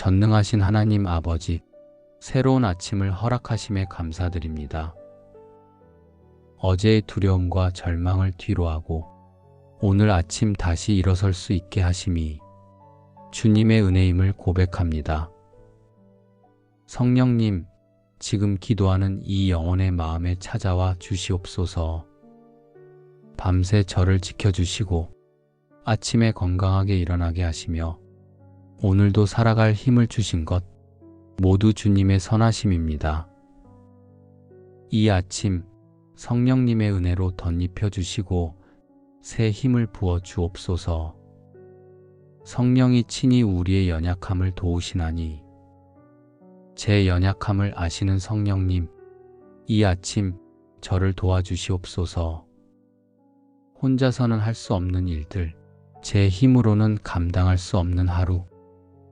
전능하신 하나님 아버지, 새로운 아침을 허락하심에 감사드립니다. 어제의 두려움과 절망을 뒤로하고 오늘 아침 다시 일어설 수 있게 하심이 주님의 은혜임을 고백합니다. 성령님, 지금 기도하는 이 영혼의 마음에 찾아와 주시옵소서. 밤새 저를 지켜주시고 아침에 건강하게 일어나게 하시며 오늘도 살아갈 힘을 주신 것 모두 주님의 선하심입니다. 이 아침 성령님의 은혜로 덧입혀 주시고 새 힘을 부어 주옵소서. 성령이 친히 우리의 연약함을 도우시나니 제 연약함을 아시는 성령님, 이 아침 저를 도와주시옵소서. 혼자서는 할 수 없는 일들, 제 힘으로는 감당할 수 없는 하루,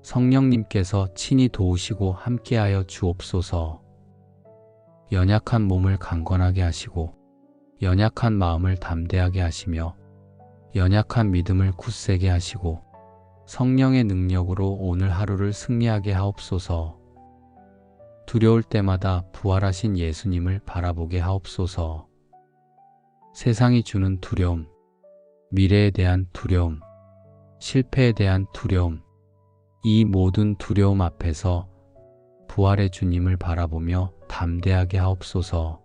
성령님께서 친히 도우시고 함께하여 주옵소서. 연약한 몸을 강건하게 하시고 연약한 마음을 담대하게 하시며 연약한 믿음을 굳세게 하시고 성령의 능력으로 오늘 하루를 승리하게 하옵소서. 두려울 때마다 부활하신 예수님을 바라보게 하옵소서. 세상이 주는 두려움, 미래에 대한 두려움, 실패에 대한 두려움, 이 모든 두려움 앞에서 부활의 주님을 바라보며 담대하게 하옵소서.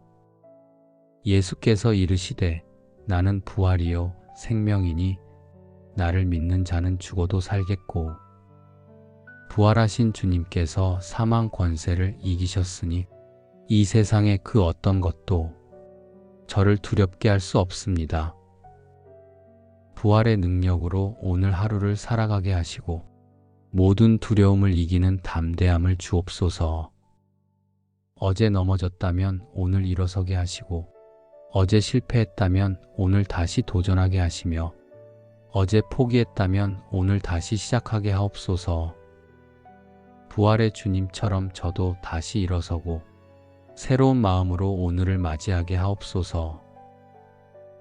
예수께서 이르시되 나는 부활이요 생명이니 나를 믿는 자는 죽어도 살겠고, 부활하신 주님께서 사망 권세를 이기셨으니 이 세상의 그 어떤 것도 저를 두렵게 할 수 없습니다. 부활의 능력으로 오늘 하루를 살아가게 하시고 모든 두려움을 이기는 담대함을 주옵소서. 어제 넘어졌다면 오늘 일어서게 하시고 어제 실패했다면 오늘 다시 도전하게 하시며 어제 포기했다면 오늘 다시 시작하게 하옵소서. 부활의 주님처럼 저도 다시 일어서고 새로운 마음으로 오늘을 맞이하게 하옵소서.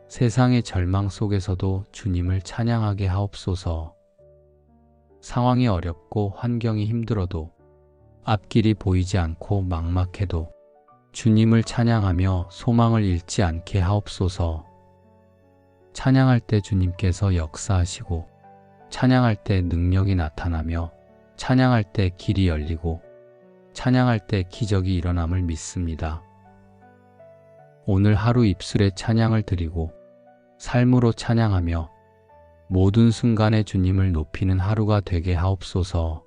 세상의 절망 속에서도 주님을 찬양하게 하옵소서. 상황이 어렵고 환경이 힘들어도 앞길이 보이지 않고 막막해도 주님을 찬양하며 소망을 잃지 않게 하옵소서. 찬양할 때 주님께서 역사하시고 찬양할 때 능력이 나타나며 찬양할 때 길이 열리고 찬양할 때 기적이 일어남을 믿습니다. 오늘 하루 입술에 찬양을 드리고 삶으로 찬양하며 모든 순간에 주님을 높이는 하루가 되게 하옵소서.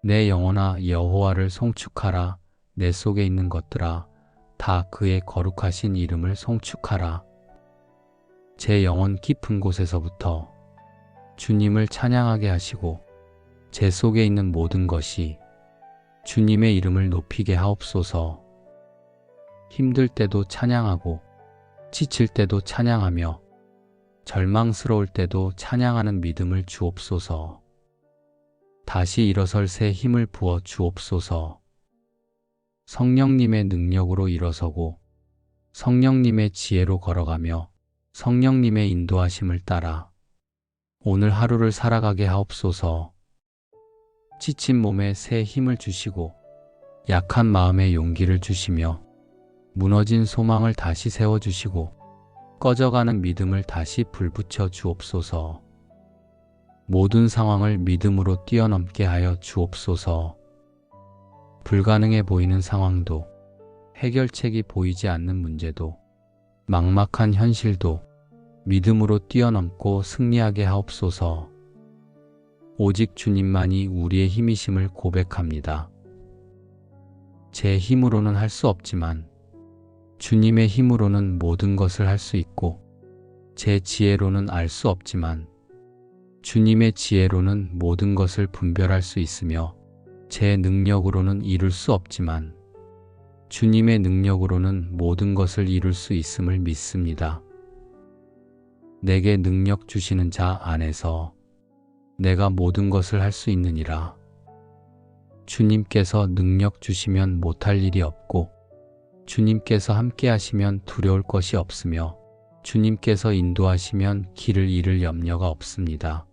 내 영혼아 여호와를 송축하라. 내 속에 있는 것들아 다 그의 거룩하신 이름을 송축하라. 제 영혼 깊은 곳에서부터 주님을 찬양하게 하시고 제 속에 있는 모든 것이 주님의 이름을 높이게 하옵소서. 힘들 때도 찬양하고 지칠 때도 찬양하며 절망스러울 때도 찬양하는 믿음을 주옵소서. 다시 일어설 새 힘을 부어 주옵소서. 성령님의 능력으로 일어서고 성령님의 지혜로 걸어가며 성령님의 인도하심을 따라 오늘 하루를 살아가게 하옵소서. 지친 몸에 새 힘을 주시고 약한 마음에 용기를 주시며 무너진 소망을 다시 세워주시고 꺼져가는 믿음을 다시 불붙여 주옵소서. 모든 상황을 믿음으로 뛰어넘게 하여 주옵소서. 불가능해 보이는 상황도 해결책이 보이지 않는 문제도 막막한 현실도 믿음으로 뛰어넘고 승리하게 하옵소서. 오직 주님만이 우리의 힘이심을 고백합니다. 제 힘으로는 할 수 없지만 주님의 힘으로는 모든 것을 할 수 있고 제 지혜로는 알 수 없지만 주님의 지혜로는 모든 것을 분별할 수 있으며 제 능력으로는 이룰 수 없지만 주님의 능력으로는 모든 것을 이룰 수 있음을 믿습니다. 내게 능력 주시는 자 안에서 내가 모든 것을 할 수 있느니라. 주님께서 능력 주시면 못할 일이 없고 주님께서 함께 하시면 두려울 것이 없으며 주님께서 인도하시면 길을 잃을 염려가 없습니다.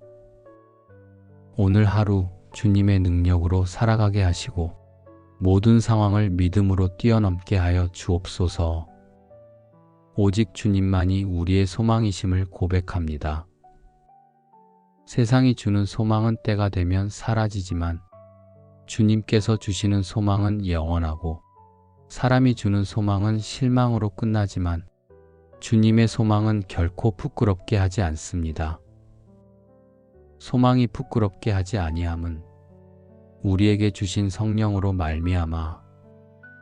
오늘 하루 주님의 능력으로 살아가게 하시고 모든 상황을 믿음으로 뛰어넘게 하여 주옵소서. 오직 주님만이 우리의 소망이심을 고백합니다. 세상이 주는 소망은 때가 되면 사라지지만 주님께서 주시는 소망은 영원하고, 사람이 주는 소망은 실망으로 끝나지만 주님의 소망은 결코 부끄럽게 하지 않습니다. 소망이 부끄럽게 하지 아니함은 우리에게 주신 성령으로 말미암아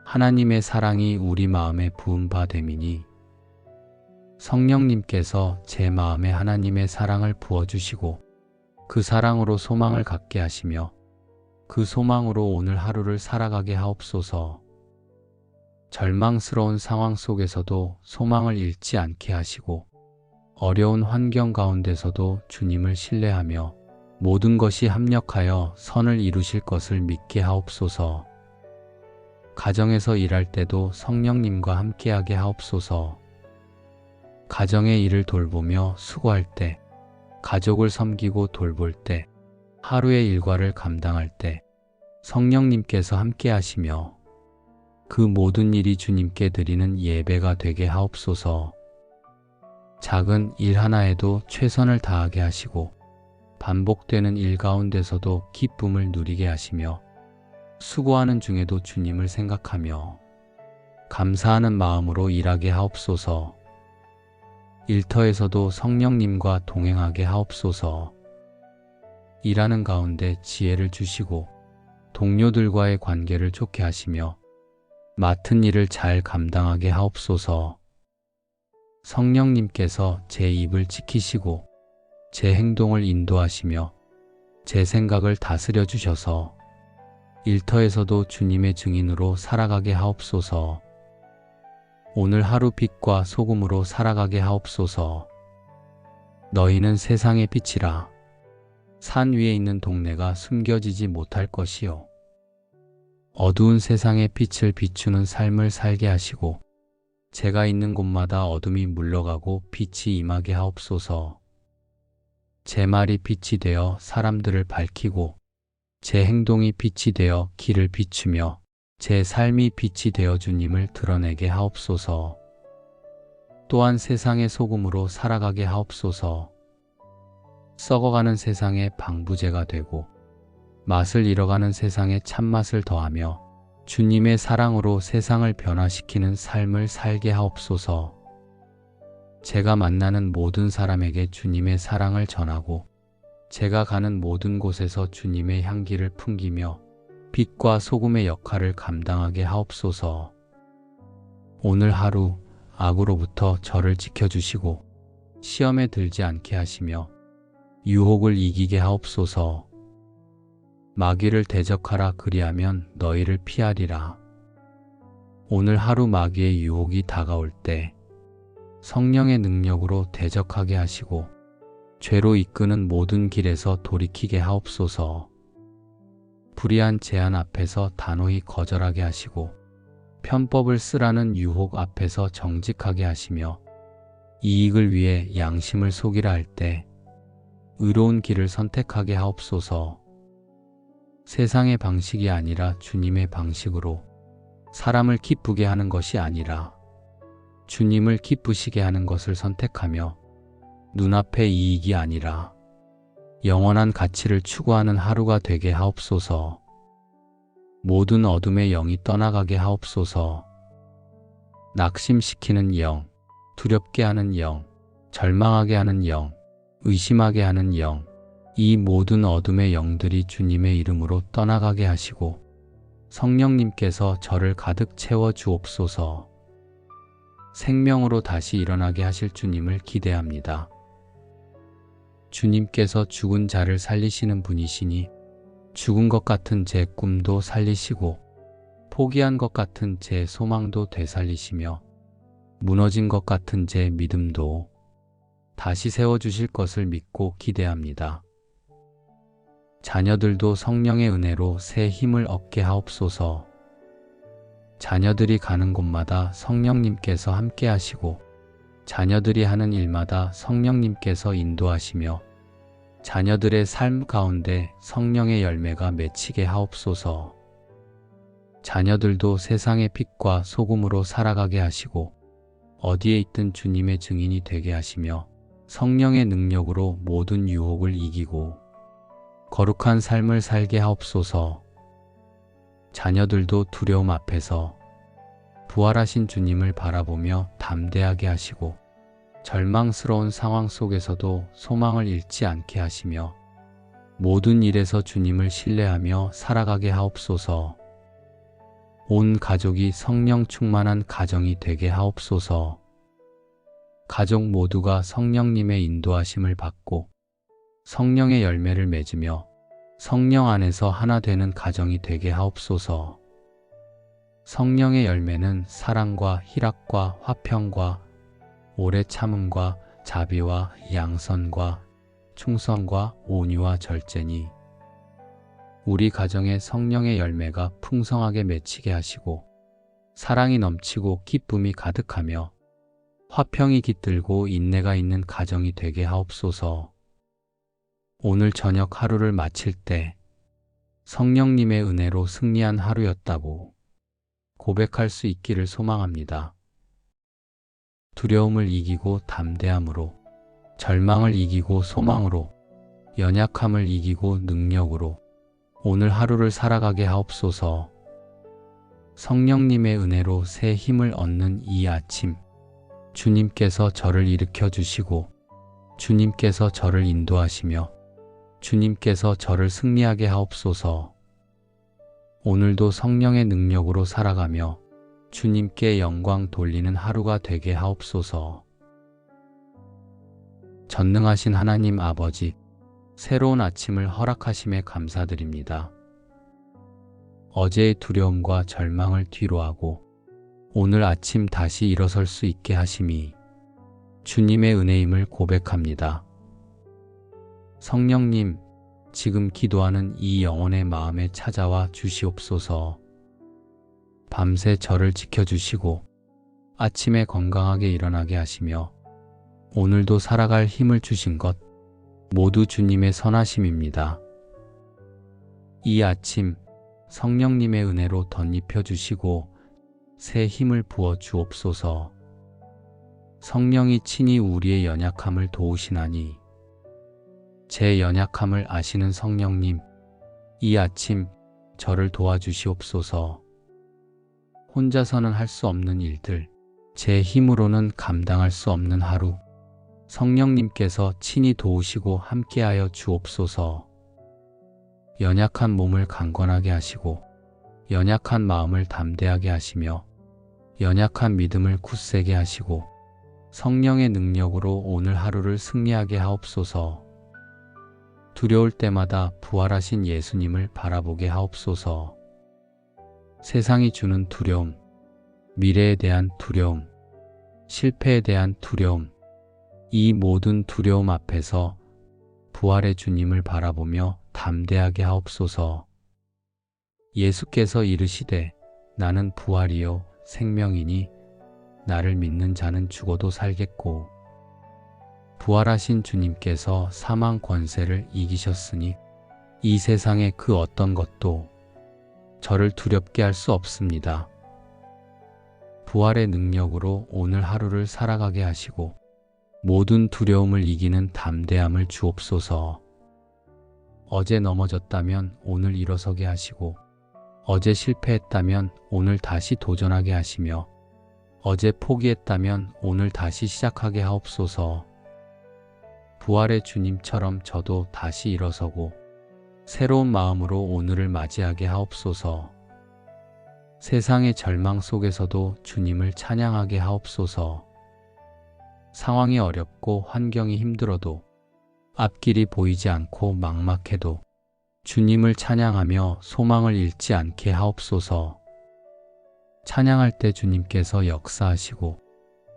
하나님의 사랑이 우리 마음에 부은 바 됨이니, 성령님께서 제 마음에 하나님의 사랑을 부어주시고 그 사랑으로 소망을 갖게 하시며 그 소망으로 오늘 하루를 살아가게 하옵소서. 절망스러운 상황 속에서도 소망을 잃지 않게 하시고 어려운 환경 가운데서도 주님을 신뢰하며 모든 것이 합력하여 선을 이루실 것을 믿게 하옵소서. 가정에서 일할 때도 성령님과 함께하게 하옵소서. 가정의 일을 돌보며 수고할 때, 가족을 섬기고 돌볼 때, 하루의 일과를 감당할 때 성령님께서 함께 하시며 그 모든 일이 주님께 드리는 예배가 되게 하옵소서. 작은 일 하나에도 최선을 다하게 하시고 반복되는 일 가운데서도 기쁨을 누리게 하시며 수고하는 중에도 주님을 생각하며 감사하는 마음으로 일하게 하옵소서. 일터에서도 성령님과 동행하게 하옵소서. 일하는 가운데 지혜를 주시고 동료들과의 관계를 좋게 하시며 맡은 일을 잘 감당하게 하옵소서. 성령님께서 제 입을 지키시고 제 행동을 인도하시며 제 생각을 다스려 주셔서 일터에서도 주님의 증인으로 살아가게 하옵소서. 오늘 하루 빛과 소금으로 살아가게 하옵소서. 너희는 세상의 빛이라. 산 위에 있는 동네가 숨겨지지 못할 것이요. 어두운 세상의 빛을 비추는 삶을 살게 하시고 제가 있는 곳마다 어둠이 물러가고 빛이 임하게 하옵소서. 제 말이 빛이 되어 사람들을 밝히고 제 행동이 빛이 되어 길을 비추며 제 삶이 빛이 되어 주님을 드러내게 하옵소서. 또한 세상의 소금으로 살아가게 하옵소서. 썩어가는 세상의 방부제가 되고 맛을 잃어가는 세상에 참맛을 더하며 주님의 사랑으로 세상을 변화시키는 삶을 살게 하옵소서. 제가 만나는 모든 사람에게 주님의 사랑을 전하고 제가 가는 모든 곳에서 주님의 향기를 풍기며 빛과 소금의 역할을 감당하게 하옵소서. 오늘 하루 악으로부터 저를 지켜주시고 시험에 들지 않게 하시며 유혹을 이기게 하옵소서. 마귀를 대적하라, 그리하면 너희를 피하리라. 오늘 하루 마귀의 유혹이 다가올 때 성령의 능력으로 대적하게 하시고 죄로 이끄는 모든 길에서 돌이키게 하옵소서. 불의한 제안 앞에서 단호히 거절하게 하시고 편법을 쓰라는 유혹 앞에서 정직하게 하시며 이익을 위해 양심을 속이라 할 때 의로운 길을 선택하게 하옵소서. 세상의 방식이 아니라 주님의 방식으로 사람을 기쁘게 하는 것이 아니라 주님을 기쁘시게 하는 것을 선택하며 눈앞의 이익이 아니라 영원한 가치를 추구하는 하루가 되게 하옵소서. 모든 어둠의 영이 떠나가게 하옵소서. 낙심시키는 영, 두렵게 하는 영, 절망하게 하는 영, 의심하게 하는 영, 이 모든 어둠의 영들이 주님의 이름으로 떠나가게 하시고 성령님께서 저를 가득 채워 주옵소서. 생명으로 다시 일어나게 하실 주님을 기대합니다. 주님께서 죽은 자를 살리시는 분이시니 죽은 것 같은 제 꿈도 살리시고 포기한 것 같은 제 소망도 되살리시며 무너진 것 같은 제 믿음도 다시 세워주실 것을 믿고 기대합니다. 자녀들도 성령의 은혜로 새 힘을 얻게 하옵소서. 자녀들이 가는 곳마다 성령님께서 함께 하시고 자녀들이 하는 일마다 성령님께서 인도하시며 자녀들의 삶 가운데 성령의 열매가 맺히게 하옵소서. 자녀들도 세상의 빛과 소금으로 살아가게 하시고 어디에 있든 주님의 증인이 되게 하시며 성령의 능력으로 모든 유혹을 이기고 거룩한 삶을 살게 하옵소서. 자녀들도 두려움 앞에서 부활하신 주님을 바라보며 담대하게 하시고 절망스러운 상황 속에서도 소망을 잃지 않게 하시며 모든 일에서 주님을 신뢰하며 살아가게 하옵소서. 온 가족이 성령 충만한 가정이 되게 하옵소서. 가족 모두가 성령님의 인도하심을 받고 성령의 열매를 맺으며 성령 안에서 하나 되는 가정이 되게 하옵소서. 성령의 열매는 사랑과 희락과 화평과 오래 참음과 자비와 양선과 충성과 온유와 절제니 우리 가정에 성령의 열매가 풍성하게 맺히게 하시고 사랑이 넘치고 기쁨이 가득하며 화평이 깃들고 인내가 있는 가정이 되게 하옵소서. 오늘 저녁 하루를 마칠 때 성령님의 은혜로 승리한 하루였다고 고백할 수 있기를 소망합니다. 두려움을 이기고 담대함으로, 절망을 이기고 소망으로, 연약함을 이기고 능력으로 오늘 하루를 살아가게 하옵소서. 성령님의 은혜로 새 힘을 얻는 이 아침, 주님께서 저를 일으켜 주시고 주님께서 저를 인도하시며 주님께서 저를 승리하게 하옵소서. 오늘도 성령의 능력으로 살아가며 주님께 영광 돌리는 하루가 되게 하옵소서. 전능하신 하나님 아버지, 새로운 아침을 허락하심에 감사드립니다. 어제의 두려움과 절망을 뒤로하고 오늘 아침 다시 일어설 수 있게 하심이 주님의 은혜임을 고백합니다. 성령님, 지금 기도하는 이 영혼의 마음에 찾아와 주시옵소서. 밤새 저를 지켜주시고 아침에 건강하게 일어나게 하시며 오늘도 살아갈 힘을 주신 것 모두 주님의 선하심입니다. 이 아침 성령님의 은혜로 덧입혀 주시고 새 힘을 부어 주옵소서. 성령이 친히 우리의 연약함을 도우시나니 제 연약함을 아시는 성령님, 이 아침 저를 도와주시옵소서. 혼자서는 할 수 없는 일들, 제 힘으로는 감당할 수 없는 하루, 성령님께서 친히 도우시고 함께하여 주옵소서. 연약한 몸을 강건하게 하시고 연약한 마음을 담대하게 하시며 연약한 믿음을 굳세게 하시고 성령의 능력으로 오늘 하루를 승리하게 하옵소서. 두려울 때마다 부활하신 예수님을 바라보게 하옵소서. 세상이 주는 두려움, 미래에 대한 두려움, 실패에 대한 두려움, 이 모든 두려움 앞에서 부활의 주님을 바라보며 담대하게 하옵소서. 예수께서 이르시되 나는 부활이요 생명이니 나를 믿는 자는 죽어도 살겠고 부활하신 주님께서 사망 권세를 이기셨으니 이 세상의 그 어떤 것도 저를 두렵게 할 수 없습니다. 부활의 능력으로 오늘 하루를 살아가게 하시고 모든 두려움을 이기는 담대함을 주옵소서. 어제 넘어졌다면 오늘 일어서게 하시고 어제 실패했다면 오늘 다시 도전하게 하시며 어제 포기했다면 오늘 다시 시작하게 하옵소서. 부활의 주님처럼 저도 다시 일어서고 새로운 마음으로 오늘을 맞이하게 하옵소서. 세상의 절망 속에서도 주님을 찬양하게 하옵소서. 상황이 어렵고 환경이 힘들어도 앞길이 보이지 않고 막막해도 주님을 찬양하며 소망을 잃지 않게 하옵소서. 찬양할 때 주님께서 역사하시고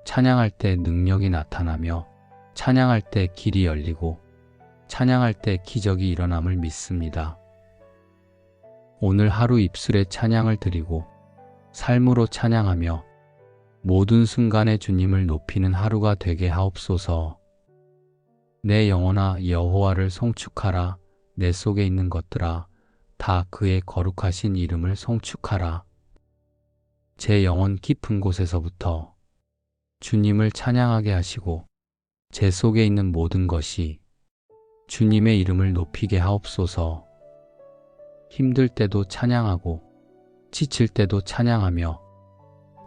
찬양할 때 능력이 나타나며 찬양할 때 길이 열리고 찬양할 때 기적이 일어남을 믿습니다. 오늘 하루 입술에 찬양을 드리고 삶으로 찬양하며 모든 순간에 주님을 높이는 하루가 되게 하옵소서. 내 영혼아 여호와를 송축하라. 내 속에 있는 것들아 다 그의 거룩하신 이름을 송축하라. 제 영혼 깊은 곳에서부터 주님을 찬양하게 하시고 제 속에 있는 모든 것이 주님의 이름을 높이게 하옵소서. 힘들 때도 찬양하고 지칠 때도 찬양하며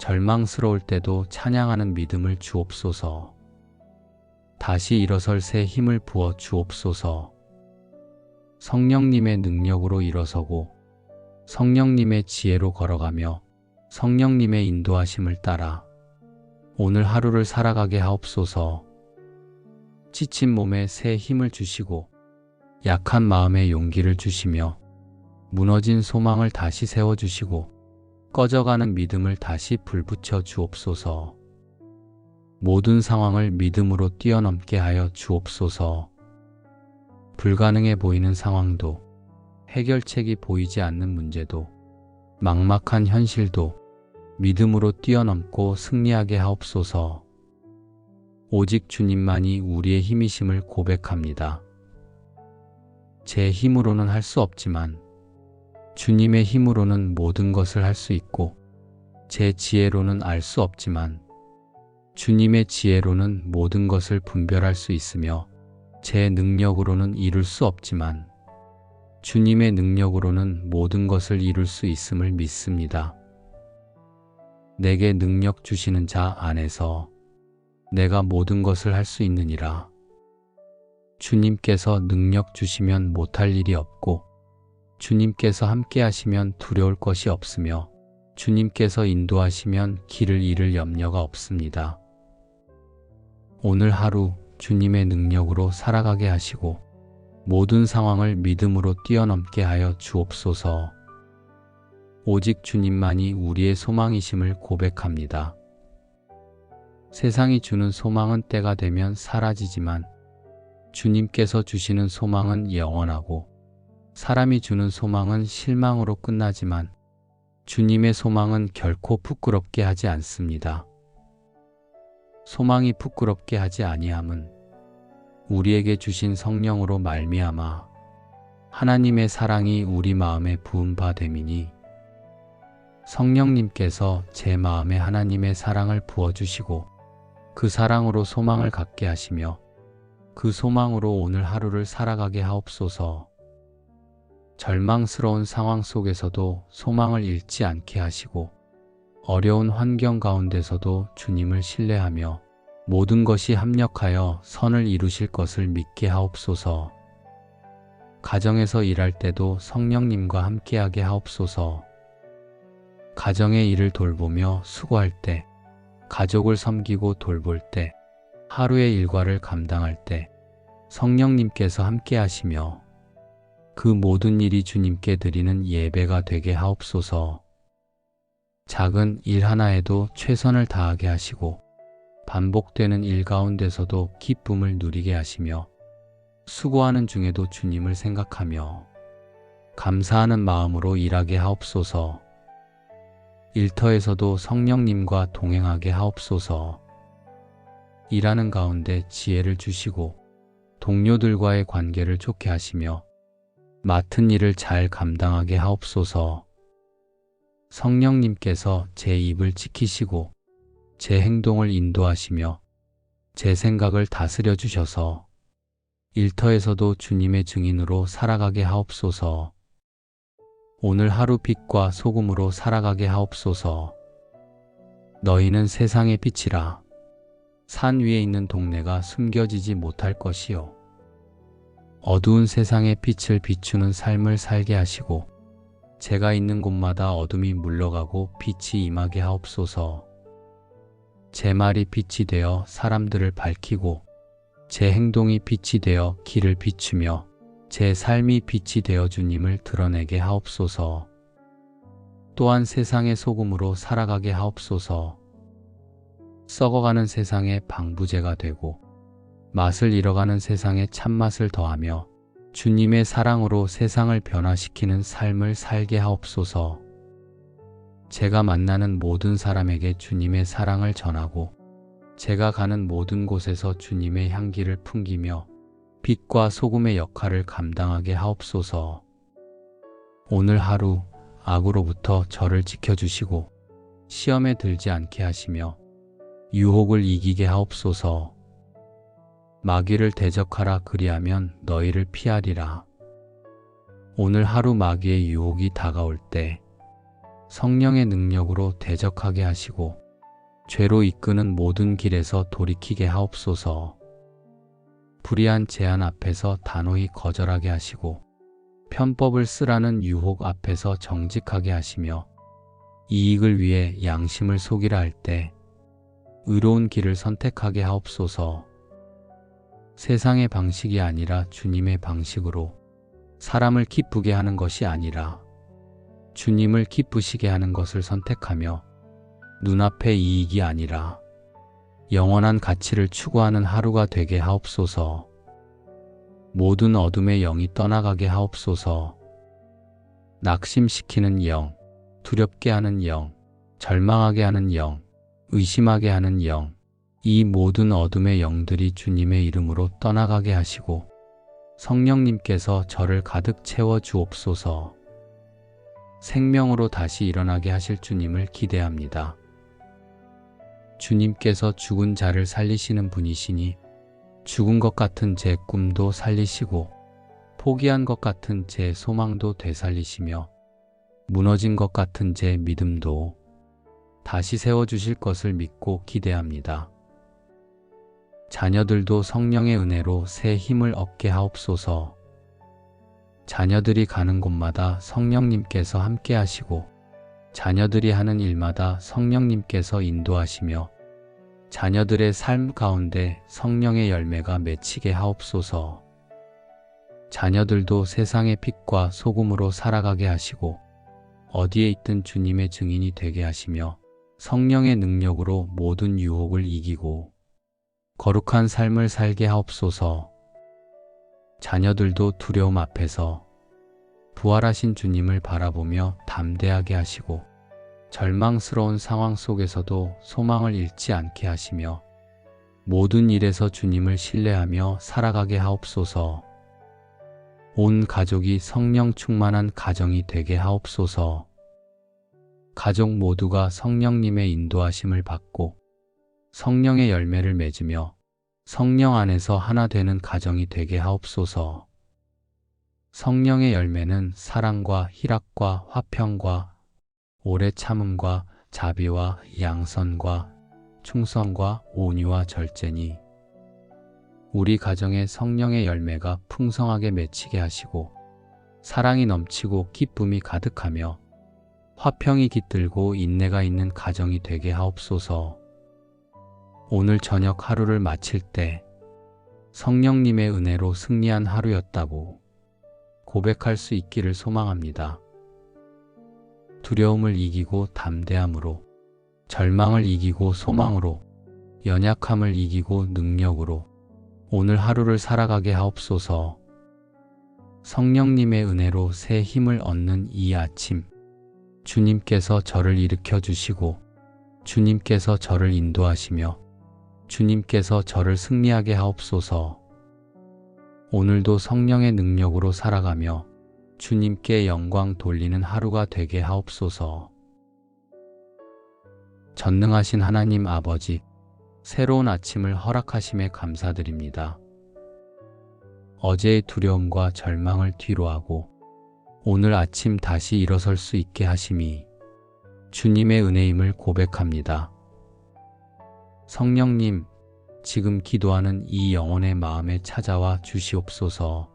절망스러울 때도 찬양하는 믿음을 주옵소서. 다시 일어설 새 힘을 부어 주옵소서. 성령님의 능력으로 일어서고 성령님의 지혜로 걸어가며 성령님의 인도하심을 따라 오늘 하루를 살아가게 하옵소서. 지친 몸에 새 힘을 주시고 약한 마음에 용기를 주시며 무너진 소망을 다시 세워주시고 꺼져가는 믿음을 다시 불붙여 주옵소서. 모든 상황을 믿음으로 뛰어넘게 하여 주옵소서. 불가능해 보이는 상황도 해결책이 보이지 않는 문제도 막막한 현실도 믿음으로 뛰어넘고 승리하게 하옵소서. 오직 주님만이 우리의 힘이심을 고백합니다. 제 힘으로는 할 수 없지만 주님의 힘으로는 모든 것을 할 수 있고 제 지혜로는 알 수 없지만 주님의 지혜로는 모든 것을 분별할 수 있으며 제 능력으로는 이룰 수 없지만 주님의 능력으로는 모든 것을 이룰 수 있음을 믿습니다. 내게 능력 주시는 자 안에서 내가 모든 것을 할 수 있느니라. 주님께서 능력 주시면 못할 일이 없고 주님께서 함께 하시면 두려울 것이 없으며 주님께서 인도하시면 길을 잃을 염려가 없습니다. 오늘 하루 주님의 능력으로 살아가게 하시고 모든 상황을 믿음으로 뛰어넘게 하여 주옵소서. 오직 주님만이 우리의 소망이심을 고백합니다. 세상이 주는 소망은 때가 되면 사라지지만 주님께서 주시는 소망은 영원하고 사람이 주는 소망은 실망으로 끝나지만 주님의 소망은 결코 부끄럽게 하지 않습니다. 소망이 부끄럽게 하지 아니함은 우리에게 주신 성령으로 말미암아 하나님의 사랑이 우리 마음에 부은 바 됨이니 성령님께서 제 마음에 하나님의 사랑을 부어주시고 그 사랑으로 소망을 갖게 하시며 그 소망으로 오늘 하루를 살아가게 하옵소서. 절망스러운 상황 속에서도 소망을 잃지 않게 하시고 어려운 환경 가운데서도 주님을 신뢰하며 모든 것이 합력하여 선을 이루실 것을 믿게 하옵소서. 가정에서 일할 때도 성령님과 함께하게 하옵소서. 가정의 일을 돌보며 수고할 때, 가족을 섬기고 돌볼 때, 하루의 일과를 감당할 때 성령님께서 함께하시며 그 모든 일이 주님께 드리는 예배가 되게 하옵소서. 작은 일 하나에도 최선을 다하게 하시고 반복되는 일 가운데서도 기쁨을 누리게 하시며 수고하는 중에도 주님을 생각하며 감사하는 마음으로 일하게 하옵소서. 일터에서도 성령님과 동행하게 하옵소서. 일하는 가운데 지혜를 주시고 동료들과의 관계를 좋게 하시며 맡은 일을 잘 감당하게 하옵소서. 성령님께서 제 입을 지키시고 제 행동을 인도하시며 제 생각을 다스려 주셔서 일터에서도 주님의 증인으로 살아가게 하옵소서. 오늘 하루 빛과 소금으로 살아가게 하옵소서. 너희는 세상의 빛이라. 산 위에 있는 동네가 숨겨지지 못할 것이요. 어두운 세상의 빛을 비추는 삶을 살게 하시고 제가 있는 곳마다 어둠이 물러가고 빛이 임하게 하옵소서. 제 말이 빛이 되어 사람들을 밝히고 제 행동이 빛이 되어 길을 비추며 제 삶이 빛이 되어 주님을 드러내게 하옵소서. 또한 세상의 소금으로 살아가게 하옵소서. 썩어가는 세상의 방부제가 되고 맛을 잃어가는 세상에 참맛을 더하며 주님의 사랑으로 세상을 변화시키는 삶을 살게 하옵소서. 제가 만나는 모든 사람에게 주님의 사랑을 전하고 제가 가는 모든 곳에서 주님의 향기를 풍기며 빛과 소금의 역할을 감당하게 하옵소서. 오늘 하루 악으로부터 저를 지켜주시고 시험에 들지 않게 하시며 유혹을 이기게 하옵소서. 마귀를 대적하라, 그리하면 너희를 피하리라. 오늘 하루 마귀의 유혹이 다가올 때 성령의 능력으로 대적하게 하시고 죄로 이끄는 모든 길에서 돌이키게 하옵소서. 불의한 제안 앞에서 단호히 거절하게 하시고 편법을 쓰라는 유혹 앞에서 정직하게 하시며 이익을 위해 양심을 속이라 할 때 의로운 길을 선택하게 하옵소서. 세상의 방식이 아니라 주님의 방식으로, 사람을 기쁘게 하는 것이 아니라 주님을 기쁘시게 하는 것을 선택하며 눈앞의 이익이 아니라 영원한 가치를 추구하는 하루가 되게 하옵소서. 모든 어둠의 영이 떠나가게 하옵소서. 낙심시키는 영, 두렵게 하는 영, 절망하게 하는 영, 의심하게 하는 영, 이 모든 어둠의 영들이 주님의 이름으로 떠나가게 하시고 성령님께서 저를 가득 채워 주옵소서. 생명으로 다시 일어나게 하실 주님을 기대합니다. 주님께서 죽은 자를 살리시는 분이시니 죽은 것 같은 제 꿈도 살리시고 포기한 것 같은 제 소망도 되살리시며 무너진 것 같은 제 믿음도 다시 세워주실 것을 믿고 기대합니다. 자녀들도 성령의 은혜로 새 힘을 얻게 하옵소서. 자녀들이 가는 곳마다 성령님께서 함께 하시고 자녀들이 하는 일마다 성령님께서 인도하시며 자녀들의 삶 가운데 성령의 열매가 맺히게 하옵소서. 자녀들도 세상의 빛과 소금으로 살아가게 하시고 어디에 있든 주님의 증인이 되게 하시며 성령의 능력으로 모든 유혹을 이기고 거룩한 삶을 살게 하옵소서. 자녀들도 두려움 앞에서 부활하신 주님을 바라보며 담대하게 하시고 절망스러운 상황 속에서도 소망을 잃지 않게 하시며 모든 일에서 주님을 신뢰하며 살아가게 하옵소서. 온 가족이 성령 충만한 가정이 되게 하옵소서. 가족 모두가 성령님의 인도하심을 받고 성령의 열매를 맺으며 성령 안에서 하나 되는 가정이 되게 하옵소서. 성령의 열매는 사랑과 희락과 화평과 오래 참음과 자비와 양선과 충성과 온유와 절제니 우리 가정에 성령의 열매가 풍성하게 맺히게 하시고 사랑이 넘치고 기쁨이 가득하며 화평이 깃들고 인내가 있는 가정이 되게 하옵소서. 오늘 저녁 하루를 마칠 때 성령님의 은혜로 승리한 하루였다고 고백할 수 있기를 소망합니다. 두려움을 이기고 담대함으로, 절망을 이기고 소망으로, 연약함을 이기고 능력으로 오늘 하루를 살아가게 하옵소서. 성령님의 은혜로 새 힘을 얻는 이 아침, 주님께서 저를 일으켜 주시고 주님께서 저를 인도하시며 주님께서 저를 승리하게 하옵소서. 오늘도 성령의 능력으로 살아가며 주님께 영광 돌리는 하루가 되게 하옵소서. 전능하신 하나님 아버지, 새로운 아침을 허락하심에 감사드립니다. 어제의 두려움과 절망을 뒤로하고 오늘 아침 다시 일어설 수 있게 하심이 주님의 은혜임을 고백합니다. 성령님, 지금 기도하는 이 영혼의 마음에 찾아와 주시옵소서.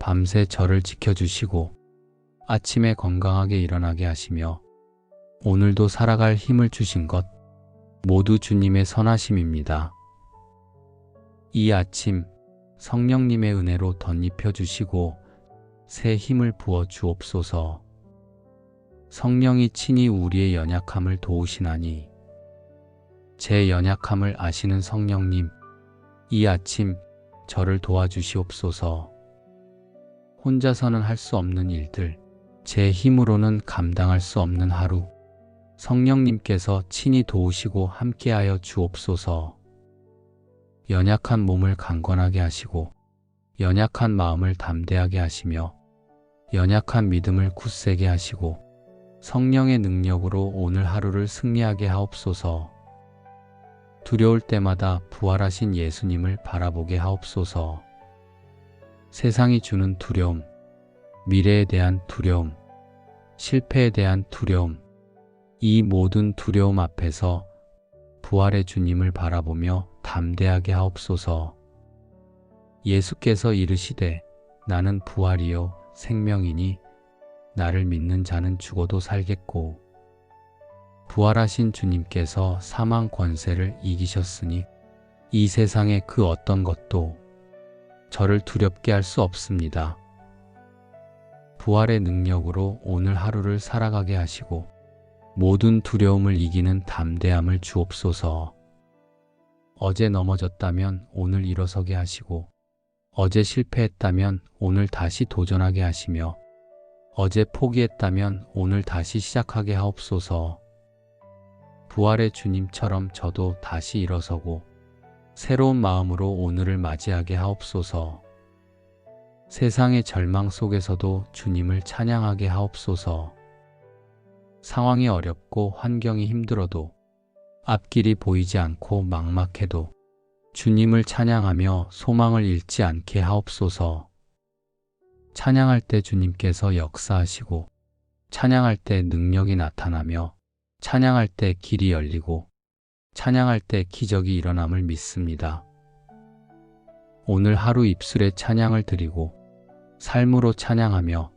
밤새 저를 지켜주시고 아침에 건강하게 일어나게 하시며 오늘도 살아갈 힘을 주신 것 모두 주님의 선하심입니다. 이 아침 성령님의 은혜로 덧입혀 주시고 새 힘을 부어 주옵소서. 성령이 친히 우리의 연약함을 도우시나니 제 연약함을 아시는 성령님, 이 아침 저를 도와주시옵소서. 혼자서는 할 수 없는 일들, 제 힘으로는 감당할 수 없는 하루, 성령님께서 친히 도우시고 함께하여 주옵소서. 연약한 몸을 강건하게 하시고 연약한 마음을 담대하게 하시며 연약한 믿음을 굳세게 하시고 성령의 능력으로 오늘 하루를 승리하게 하옵소서. 두려울 때마다 부활하신 예수님을 바라보게 하옵소서. 세상이 주는 두려움, 미래에 대한 두려움, 실패에 대한 두려움, 이 모든 두려움 앞에서 부활의 주님을 바라보며 담대하게 하옵소서. 예수께서 이르시되 나는 부활이요 생명이니 나를 믿는 자는 죽어도 살겠고, 부활하신 주님께서 사망 권세를 이기셨으니 이 세상의 그 어떤 것도 저를 두렵게 할 수 없습니다. 부활의 능력으로 오늘 하루를 살아가게 하시고 모든 두려움을 이기는 담대함을 주옵소서. 어제 넘어졌다면 오늘 일어서게 하시고 어제 실패했다면 오늘 다시 도전하게 하시며 어제 포기했다면 오늘 다시 시작하게 하옵소서. 부활의 주님처럼 저도 다시 일어서고 새로운 마음으로 오늘을 맞이하게 하옵소서. 세상의 절망 속에서도 주님을 찬양하게 하옵소서. 상황이 어렵고 환경이 힘들어도 앞길이 보이지 않고 막막해도 주님을 찬양하며 소망을 잃지 않게 하옵소서. 찬양할 때 주님께서 역사하시고 찬양할 때 능력이 나타나며 찬양할 때 길이 열리고 찬양할 때 기적이 일어남을 믿습니다. 오늘 하루 입술에 찬양을 드리고 삶으로 찬양하며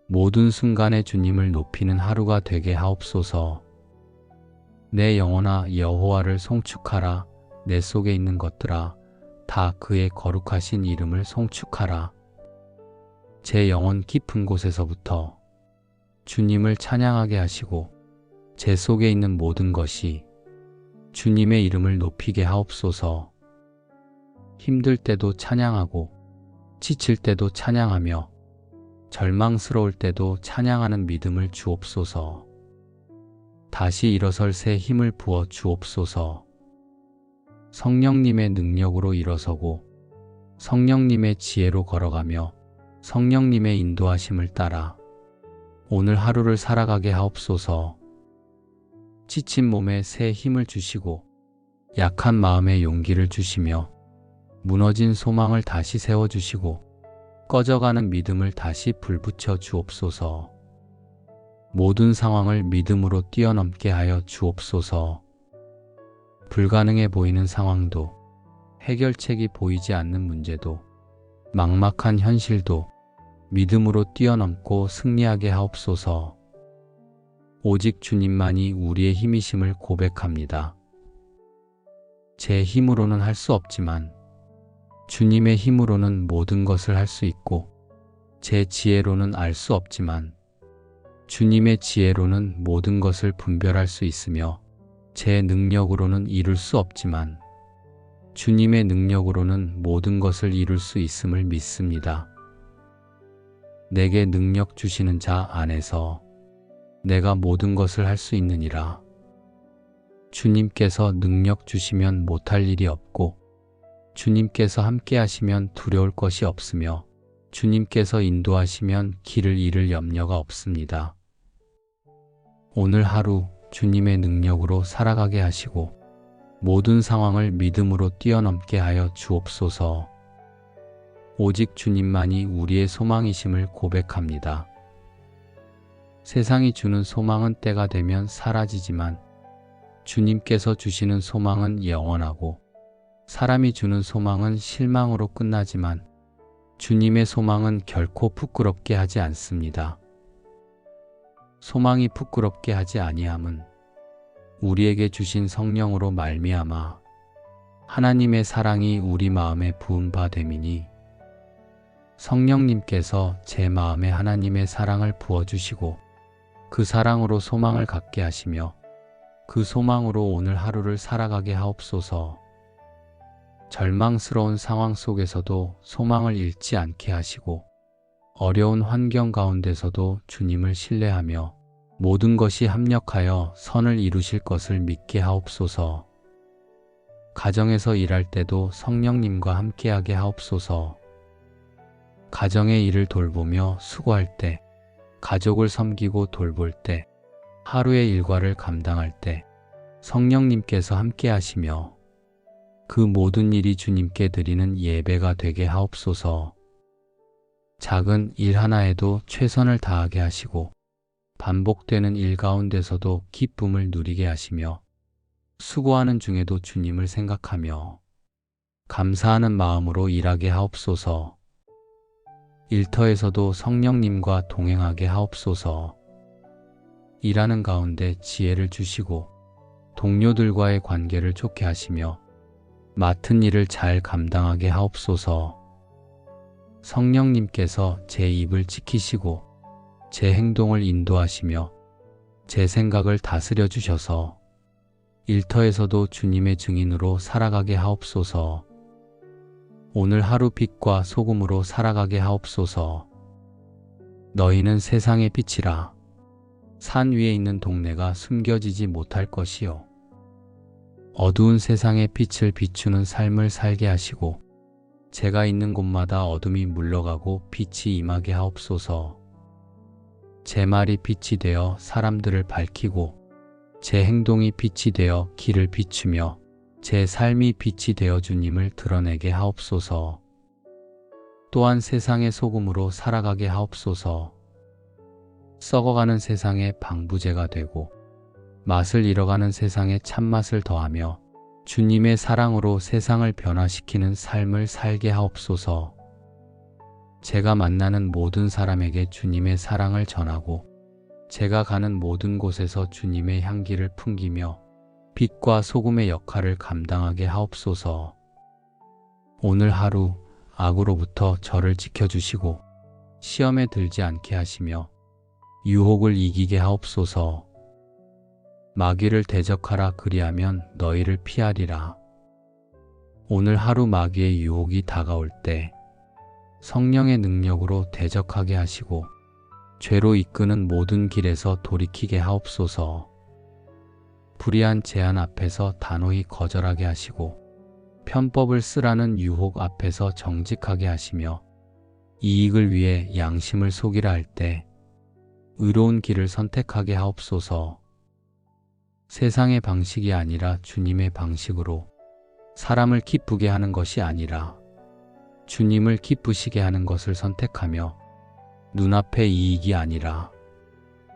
모든 순간에 주님을 높이는 하루가 되게 하옵소서. 내 영혼아 여호와를 송축하라. 내 속에 있는 것들아 다 그의 거룩하신 이름을 송축하라. 제 영혼 깊은 곳에서부터 주님을 찬양하게 하시고 제 속에 있는 모든 것이 주님의 이름을 높이게 하옵소서. 힘들 때도 찬양하고 지칠 때도 찬양하며 절망스러울 때도 찬양하는 믿음을 주옵소서. 다시 일어설 새 힘을 부어 주옵소서. 성령님의 능력으로 일어서고 성령님의 지혜로 걸어가며 성령님의 인도하심을 따라 오늘 하루를 살아가게 하옵소서. 지친 몸에 새 힘을 주시고 약한 마음에 용기를 주시며 무너진 소망을 다시 세워주시고 꺼져가는 믿음을 다시 불붙여 주옵소서. 모든 상황을 믿음으로 뛰어넘게 하여 주옵소서. 불가능해 보이는 상황도 해결책이 보이지 않는 문제도 막막한 현실도 믿음으로 뛰어넘고 승리하게 하옵소서. 오직 주님만이 우리의 힘이심을 고백합니다. 제 힘으로는 할 수 없지만 주님의 힘으로는 모든 것을 할 수 있고 제 지혜로는 알 수 없지만 주님의 지혜로는 모든 것을 분별할 수 있으며 제 능력으로는 이룰 수 없지만 주님의 능력으로는 모든 것을 이룰 수 있음을 믿습니다. 내게 능력 주시는 자 안에서 내가 모든 것을 할 수 있느니라. 주님께서 능력 주시면 못할 일이 없고 주님께서 함께 하시면 두려울 것이 없으며 주님께서 인도하시면 길을 잃을 염려가 없습니다. 오늘 하루 주님의 능력으로 살아가게 하시고 모든 상황을 믿음으로 뛰어넘게 하여 주옵소서. 오직 주님만이 우리의 소망이심을 고백합니다. 세상이 주는 소망은 때가 되면 사라지지만 주님께서 주시는 소망은 영원하고 사람이 주는 소망은 실망으로 끝나지만 주님의 소망은 결코 부끄럽게 하지 않습니다. 소망이 부끄럽게 하지 아니함은 우리에게 주신 성령으로 말미암아 하나님의 사랑이 우리 마음에 부은 바 됨이니 성령님께서 제 마음에 하나님의 사랑을 부어주시고 그 사랑으로 소망을 갖게 하시며 그 소망으로 오늘 하루를 살아가게 하옵소서. 절망스러운 상황 속에서도 소망을 잃지 않게 하시고 어려운 환경 가운데서도 주님을 신뢰하며 모든 것이 합력하여 선을 이루실 것을 믿게 하옵소서. 가정에서 일할 때도 성령님과 함께하게 하옵소서. 가정의 일을 돌보며 수고할 때, 가족을 섬기고 돌볼 때, 하루의 일과를 감당할 때 성령님께서 함께 하시며 그 모든 일이 주님께 드리는 예배가 되게 하옵소서. 작은 일 하나에도 최선을 다하게 하시고 반복되는 일 가운데서도 기쁨을 누리게 하시며 수고하는 중에도 주님을 생각하며 감사하는 마음으로 일하게 하옵소서. 일터에서도 성령님과 동행하게 하옵소서. 일하는 가운데 지혜를 주시고 동료들과의 관계를 좋게 하시며 맡은 일을 잘 감당하게 하옵소서. 성령님께서 제 입을 지키시고 제 행동을 인도하시며 제 생각을 다스려 주셔서 일터에서도 주님의 증인으로 살아가게 하옵소서. 오늘 하루 빛과 소금으로 살아가게 하옵소서. 너희는 세상의 빛이라. 산 위에 있는 동네가 숨겨지지 못할 것이요. 어두운 세상의 빛을 비추는 삶을 살게 하시고 제가 있는 곳마다 어둠이 물러가고 빛이 임하게 하옵소서. 제 말이 빛이 되어 사람들을 밝히고 제 행동이 빛이 되어 길을 비추며 제 삶이 빛이 되어 주님을 드러내게 하옵소서. 또한 세상의 소금으로 살아가게 하옵소서. 썩어가는 세상의 방부제가 되고 맛을 잃어가는 세상에 참맛을 더하며 주님의 사랑으로 세상을 변화시키는 삶을 살게 하옵소서. 제가 만나는 모든 사람에게 주님의 사랑을 전하고 제가 가는 모든 곳에서 주님의 향기를 풍기며 빛과 소금의 역할을 감당하게 하옵소서. 오늘 하루 악으로부터 저를 지켜주시고 시험에 들지 않게 하시며 유혹을 이기게 하옵소서. 마귀를 대적하라 그리하면 너희를 피하리라. 오늘 하루 마귀의 유혹이 다가올 때 성령의 능력으로 대적하게 하시고 죄로 이끄는 모든 길에서 돌이키게 하옵소서. 불의한 제안 앞에서 단호히 거절하게 하시고 편법을 쓰라는 유혹 앞에서 정직하게 하시며 이익을 위해 양심을 속이라 할 때 의로운 길을 선택하게 하옵소서. 세상의 방식이 아니라 주님의 방식으로 사람을 기쁘게 하는 것이 아니라 주님을 기쁘시게 하는 것을 선택하며 눈앞의 이익이 아니라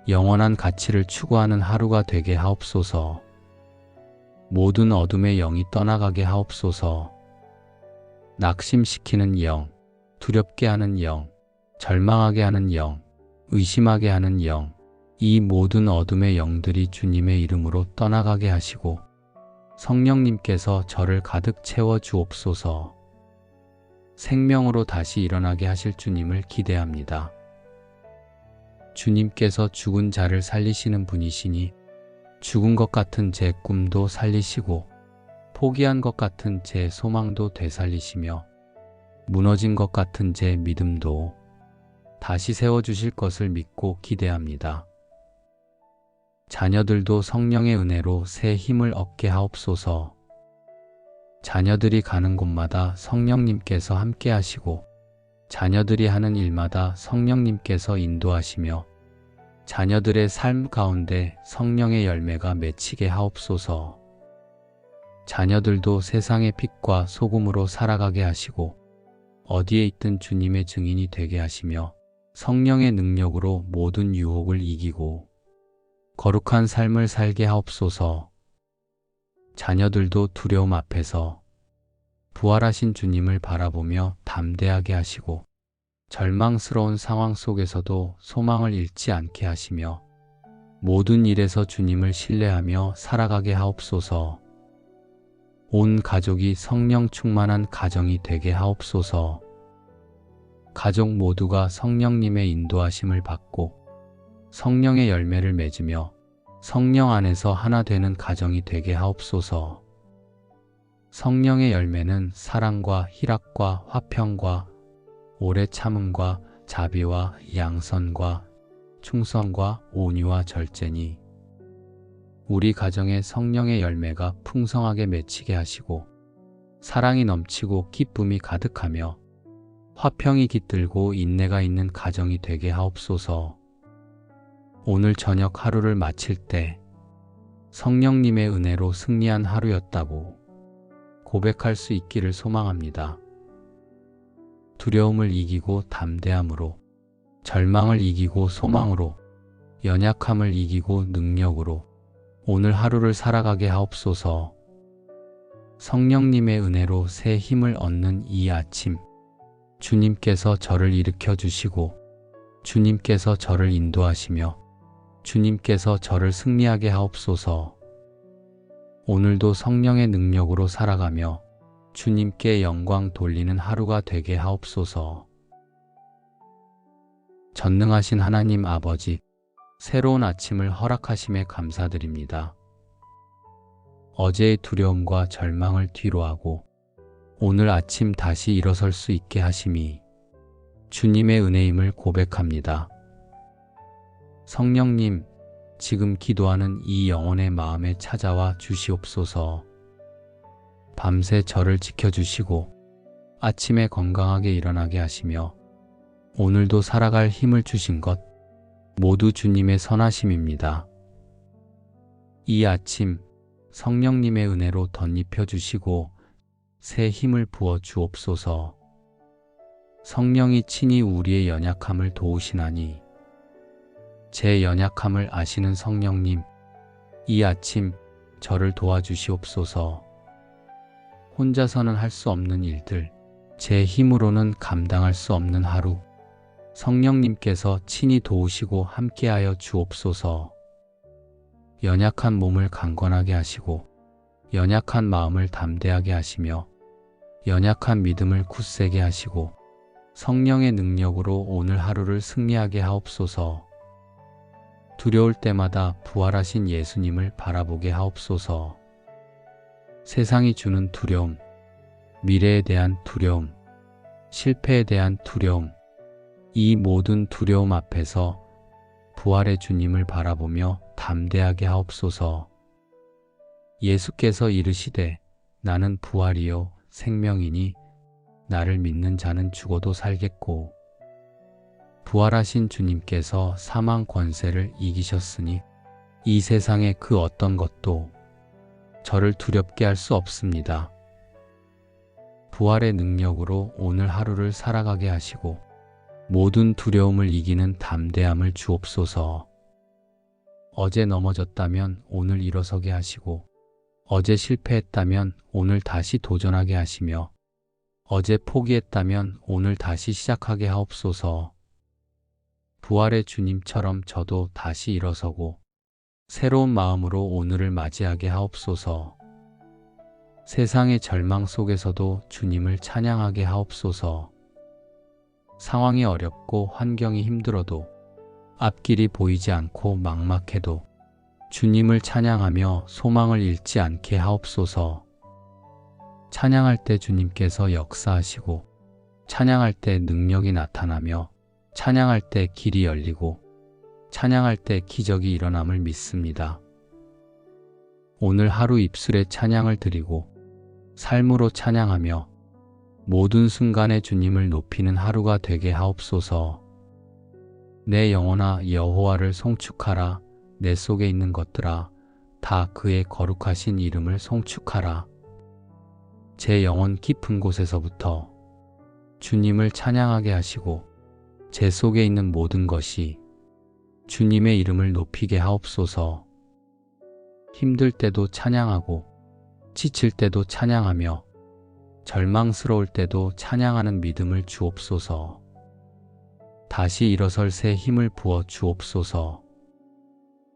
영원한 가치를 추구하는 하루가 되게 하옵소서. 모든 어둠의 영이 떠나가게 하옵소서. 낙심시키는 영, 두렵게 하는 영, 절망하게 하는 영, 의심하게 하는 영, 이 모든 어둠의 영들이 주님의 이름으로 떠나가게 하시고 성령님께서 저를 가득 채워 주옵소서. 생명으로 다시 일어나게 하실 주님을 기대합니다. 주님께서 죽은 자를 살리시는 분이시니 죽은 것 같은 제 꿈도 살리시고 포기한 것 같은 제 소망도 되살리시며 무너진 것 같은 제 믿음도 다시 세워주실 것을 믿고 기대합니다. 자녀들도 성령의 은혜로 새 힘을 얻게 하옵소서. 자녀들이 가는 곳마다 성령님께서 함께 하시고 자녀들이 하는 일마다 성령님께서 인도하시며 자녀들의 삶 가운데 성령의 열매가 맺히게 하옵소서. 자녀들도 세상의 빛과 소금으로 살아가게 하시고 어디에 있든 주님의 증인이 되게 하시며 성령의 능력으로 모든 유혹을 이기고 거룩한 삶을 살게 하옵소서. 자녀들도 두려움 앞에서 부활하신 주님을 바라보며 담대하게 하시고 절망스러운 상황 속에서도 소망을 잃지 않게 하시며 모든 일에서 주님을 신뢰하며 살아가게 하옵소서. 온 가족이 성령 충만한 가정이 되게 하옵소서. 가족 모두가 성령님의 인도하심을 받고 성령의 열매를 맺으며 성령 안에서 하나 되는 가정이 되게 하옵소서. 성령의 열매는 사랑과 희락과 화평과 오래 참음과 자비와 양선과 충성과 온유와 절제니 우리 가정에 성령의 열매가 풍성하게 맺히게 하시고 사랑이 넘치고 기쁨이 가득하며 화평이 깃들고 인내가 있는 가정이 되게 하옵소서. 오늘 저녁 하루를 마칠 때 성령님의 은혜로 승리한 하루였다고 고백할 수 있기를 소망합니다. 두려움을 이기고 담대함으로, 절망을 이기고 소망으로, 연약함을 이기고 능력으로 오늘 하루를 살아가게 하옵소서. 성령님의 은혜로 새 힘을 얻는 이 아침, 주님께서 저를 일으켜 주시고 주님께서 저를 인도하시며 주님께서 저를 승리하게 하옵소서. 오늘도 성령의 능력으로 살아가며 주님께 영광 돌리는 하루가 되게 하옵소서. 전능하신 하나님 아버지, 새로운 아침을 허락하심에 감사드립니다. 어제의 두려움과 절망을 뒤로하고 오늘 아침 다시 일어설 수 있게 하심이 주님의 은혜임을 고백합니다. 성령님, 지금 기도하는 이 영혼의 마음에 찾아와 주시옵소서. 밤새 저를 지켜주시고 아침에 건강하게 일어나게 하시며 오늘도 살아갈 힘을 주신 것 모두 주님의 선하심입니다. 이 아침 성령님의 은혜로 덧입혀 주시고 새 힘을 부어 주옵소서. 성령이 친히 우리의 연약함을 도우시나니 제 연약함을 아시는 성령님, 이 아침 저를 도와주시옵소서. 혼자서는 할 수 없는 일들, 제 힘으로는 감당할 수 없는 하루, 성령님께서 친히 도우시고 함께하여 주옵소서. 연약한 몸을 강건하게 하시고 연약한 마음을 담대하게 하시며 연약한 믿음을 굳세게 하시고 성령의 능력으로 오늘 하루를 승리하게 하옵소서. 두려울 때마다 부활하신 예수님을 바라보게 하옵소서. 세상이 주는 두려움, 미래에 대한 두려움, 실패에 대한 두려움, 이 모든 두려움 앞에서 부활의 주님을 바라보며 담대하게 하옵소서. 예수께서 이르시되 나는 부활이요 생명이니 나를 믿는 자는 죽어도 살겠고, 부활하신 주님께서 사망 권세를 이기셨으니 이 세상의 그 어떤 것도 저를 두렵게 할 수 없습니다. 부활의 능력으로 오늘 하루를 살아가게 하시고 모든 두려움을 이기는 담대함을 주옵소서. 어제 넘어졌다면 오늘 일어서게 하시고 어제 실패했다면 오늘 다시 도전하게 하시며 어제 포기했다면 오늘 다시 시작하게 하옵소서. 부활의 주님처럼 저도 다시 일어서고 새로운 마음으로 오늘을 맞이하게 하옵소서. 세상의 절망 속에서도 주님을 찬양하게 하옵소서. 상황이 어렵고 환경이 힘들어도 앞길이 보이지 않고 막막해도 주님을 찬양하며 소망을 잃지 않게 하옵소서. 찬양할 때 주님께서 역사하시고 찬양할 때 능력이 나타나며 찬양할 때 길이 열리고 찬양할 때 기적이 일어남을 믿습니다. 오늘 하루 입술에 찬양을 드리고 삶으로 찬양하며 모든 순간에 주님을 높이는 하루가 되게 하옵소서. 내 영혼아 여호와를 송축하라. 내 속에 있는 것들아 다 그의 거룩하신 이름을 송축하라. 제 영혼 깊은 곳에서부터 주님을 찬양하게 하시고 제 속에 있는 모든 것이 주님의 이름을 높이게 하옵소서. 힘들 때도 찬양하고 지칠 때도 찬양하며 절망스러울 때도 찬양하는 믿음을 주옵소서. 다시 일어설 새 힘을 부어 주옵소서.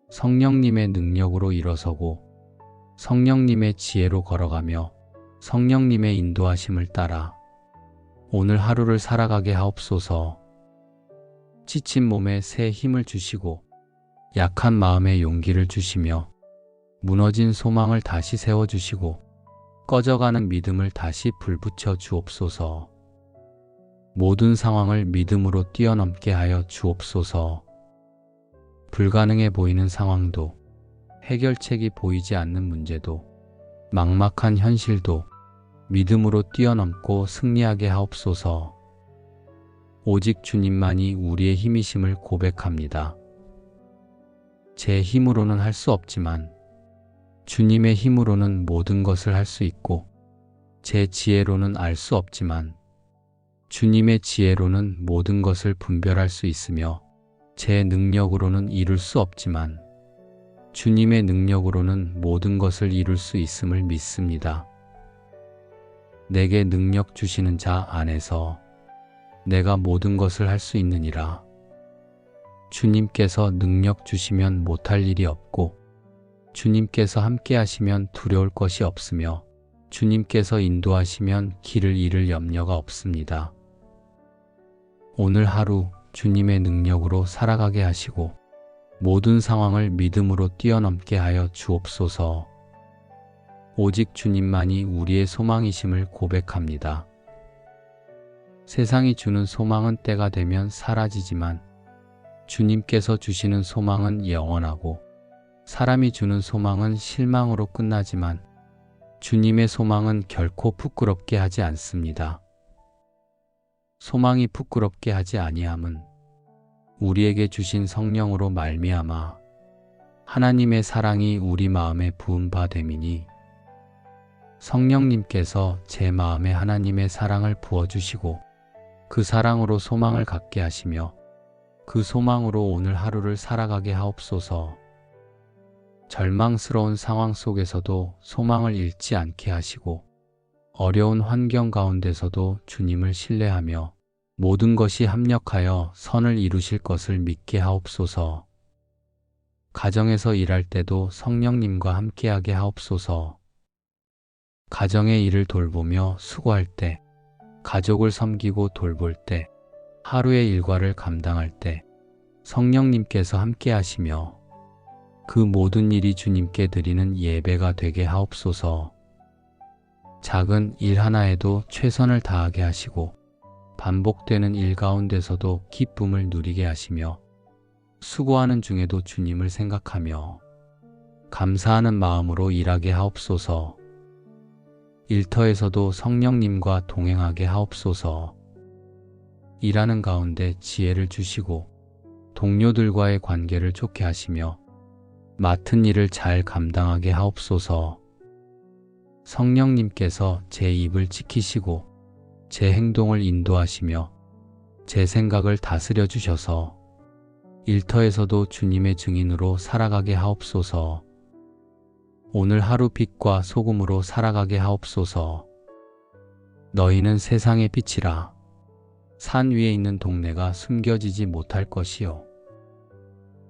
성령님의 능력으로 일어서고 성령님의 지혜로 걸어가며 성령님의 인도하심을 따라 오늘 하루를 살아가게 하옵소서. 지친 몸에 새 힘을 주시고 약한 마음에 용기를 주시며 무너진 소망을 다시 세워주시고 꺼져가는 믿음을 다시 불붙여 주옵소서. 모든 상황을 믿음으로 뛰어넘게 하여 주옵소서. 불가능해 보이는 상황도 해결책이 보이지 않는 문제도 막막한 현실도 믿음으로 뛰어넘고 승리하게 하옵소서. 오직 주님만이 우리의 힘이심을 고백합니다. 제 힘으로는 할 수 없지만 주님의 힘으로는 모든 것을 할 수 있고, 제 지혜로는 알 수 없지만 주님의 지혜로는 모든 것을 분별할 수 있으며, 제 능력으로는 이룰 수 없지만 주님의 능력으로는 모든 것을 이룰 수 있음을 믿습니다. 내게 능력 주시는 자 안에서 내가 모든 것을 할 수 있느니라. 주님께서 능력 주시면 못할 일이 없고, 주님께서 함께 하시면 두려울 것이 없으며, 주님께서 인도하시면 길을 잃을 염려가 없습니다. 오늘 하루 주님의 능력으로 살아가게 하시고 모든 상황을 믿음으로 뛰어넘게 하여 주옵소서. 오직 주님만이 우리의 소망이심을 고백합니다. 세상이 주는 소망은 때가 되면 사라지지만 주님께서 주시는 소망은 영원하고, 사람이 주는 소망은 실망으로 끝나지만 주님의 소망은 결코 부끄럽게 하지 않습니다. 소망이 부끄럽게 하지 아니함은 우리에게 주신 성령으로 말미암아 하나님의 사랑이 우리 마음에 부은 바 됨이니, 성령님께서 제 마음에 하나님의 사랑을 부어주시고 그 사랑으로 소망을 갖게 하시며 그 소망으로 오늘 하루를 살아가게 하옵소서. 절망스러운 상황 속에서도 소망을 잃지 않게 하시고, 어려운 환경 가운데서도 주님을 신뢰하며 모든 것이 합력하여 선을 이루실 것을 믿게 하옵소서. 가정에서 일할 때도 성령님과 함께하게 하옵소서. 가정의 일을 돌보며 수고할 때, 가족을 섬기고 돌볼 때, 하루의 일과를 감당할 때 성령님께서 함께 하시며 그 모든 일이 주님께 드리는 예배가 되게 하옵소서. 작은 일 하나에도 최선을 다하게 하시고 반복되는 일 가운데서도 기쁨을 누리게 하시며, 수고하는 중에도 주님을 생각하며 감사하는 마음으로 일하게 하옵소서. 일터에서도 성령님과 동행하게 하옵소서. 일하는 가운데 지혜를 주시고 동료들과의 관계를 좋게 하시며 맡은 일을 잘 감당하게 하옵소서. 성령님께서 제 입을 지키시고 제 행동을 인도하시며 제 생각을 다스려 주셔서 일터에서도 주님의 증인으로 살아가게 하옵소서. 오늘 하루 빛과 소금으로 살아가게 하옵소서. 너희는 세상의 빛이라. 산 위에 있는 동네가 숨겨지지 못할 것이요.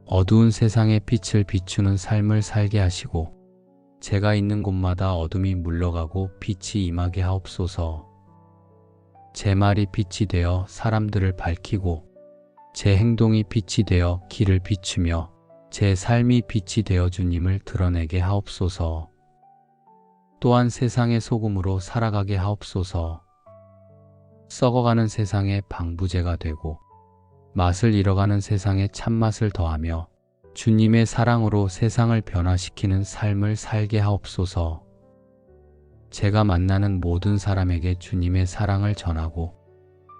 어두운 세상의 빛을 비추는 삶을 살게 하시고 제가 있는 곳마다 어둠이 물러가고 빛이 임하게 하옵소서. 제 말이 빛이 되어 사람들을 밝히고 제 행동이 빛이 되어 길을 비추며 제 삶이 빛이 되어 주님을 드러내게 하옵소서. 또한 세상의 소금으로 살아가게 하옵소서. 썩어가는 세상의 방부제가 되고 맛을 잃어가는 세상에 참맛을 더하며 주님의 사랑으로 세상을 변화시키는 삶을 살게 하옵소서. 제가 만나는 모든 사람에게 주님의 사랑을 전하고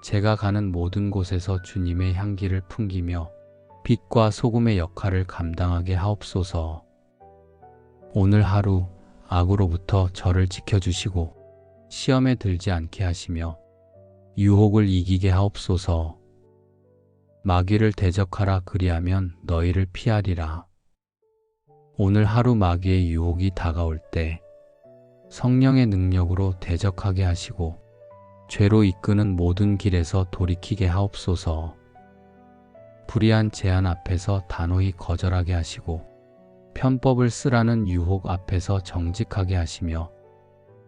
제가 가는 모든 곳에서 주님의 향기를 풍기며 빛과 소금의 역할을 감당하게 하옵소서. 오늘 하루 악으로부터 저를 지켜주시고 시험에 들지 않게 하시며 유혹을 이기게 하옵소서. 마귀를 대적하라, 그리하면 너희를 피하리라. 오늘 하루 마귀의 유혹이 다가올 때 성령의 능력으로 대적하게 하시고 죄로 이끄는 모든 길에서 돌이키게 하옵소서. 불의한 제안 앞에서 단호히 거절하게 하시고 편법을 쓰라는 유혹 앞에서 정직하게 하시며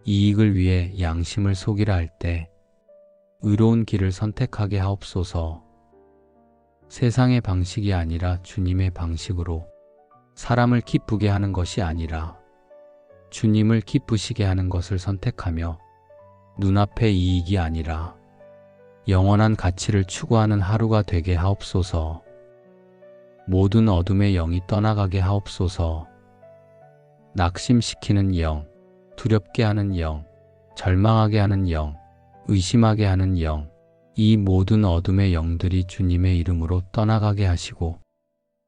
이익을 위해 양심을 속이라 할 때 의로운 길을 선택하게 하옵소서. 세상의 방식이 아니라 주님의 방식으로 사람을 기쁘게 하는 것이 아니라 주님을 기쁘시게 하는 것을 선택하며 눈앞의 이익이 아니라 영원한 가치를 추구하는 하루가 되게 하옵소서. 모든 어둠의 영이 떠나가게 하옵소서. 낙심시키는 영, 두렵게 하는 영, 절망하게 하는 영, 의심하게 하는 영, 이 모든 어둠의 영들이 주님의 이름으로 떠나가게 하시고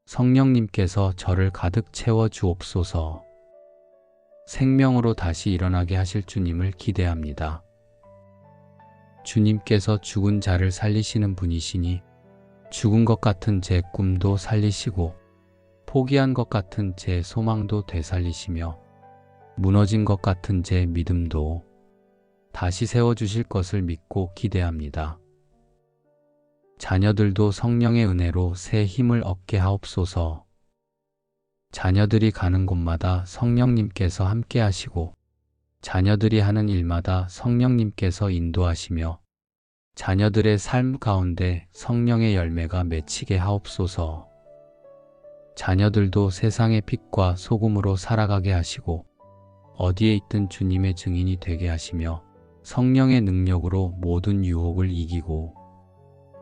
성령님께서 저를 가득 채워 주옵소서. 생명으로 다시 일어나게 하실 주님을 기대합니다. 주님께서 죽은 자를 살리시는 분이시니 죽은 것 같은 제 꿈도 살리시고 포기한 것 같은 제 소망도 되살리시며 무너진 것 같은 제 믿음도 다시 세워주실 것을 믿고 기대합니다. 자녀들도 성령의 은혜로 새 힘을 얻게 하옵소서. 자녀들이 가는 곳마다 성령님께서 함께 하시고 자녀들이 하는 일마다 성령님께서 인도하시며 자녀들의 삶 가운데 성령의 열매가 맺히게 하옵소서. 자녀들도 세상의 빛과 소금으로 살아가게 하시고 어디에 있든 주님의 증인이 되게 하시며 성령의 능력으로 모든 유혹을 이기고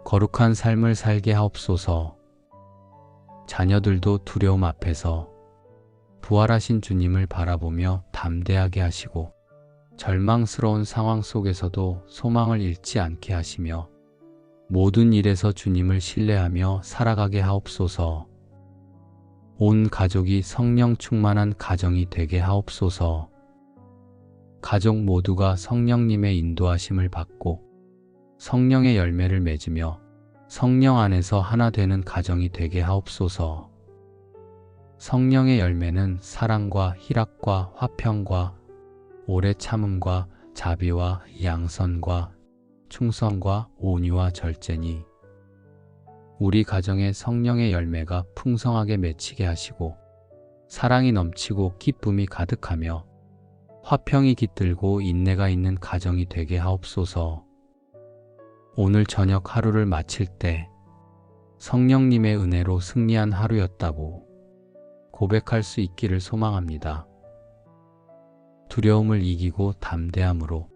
거룩한 삶을 살게 하옵소서. 자녀들도 두려움 앞에서 부활하신 주님을 바라보며 담대하게 하시고 절망스러운 상황 속에서도 소망을 잃지 않게 하시며 모든 일에서 주님을 신뢰하며 살아가게 하옵소서. 온 가족이 성령 충만한 가정이 되게 하옵소서. 가족 모두가 성령님의 인도하심을 받고 성령의 열매를 맺으며 성령 안에서 하나 되는 가정이 되게 하옵소서. 성령의 열매는 사랑과 희락과 화평과 오래 참음과 자비와 양선과 충성과 온유와 절제니 우리 가정에 성령의 열매가 풍성하게 맺히게 하시고 사랑이 넘치고 기쁨이 가득하며 화평이 깃들고 인내가 있는 가정이 되게 하옵소서. 오늘 저녁 하루를 마칠 때 성령님의 은혜로 승리한 하루였다고 고백할 수 있기를 소망합니다. 두려움을 이기고 담대함으로,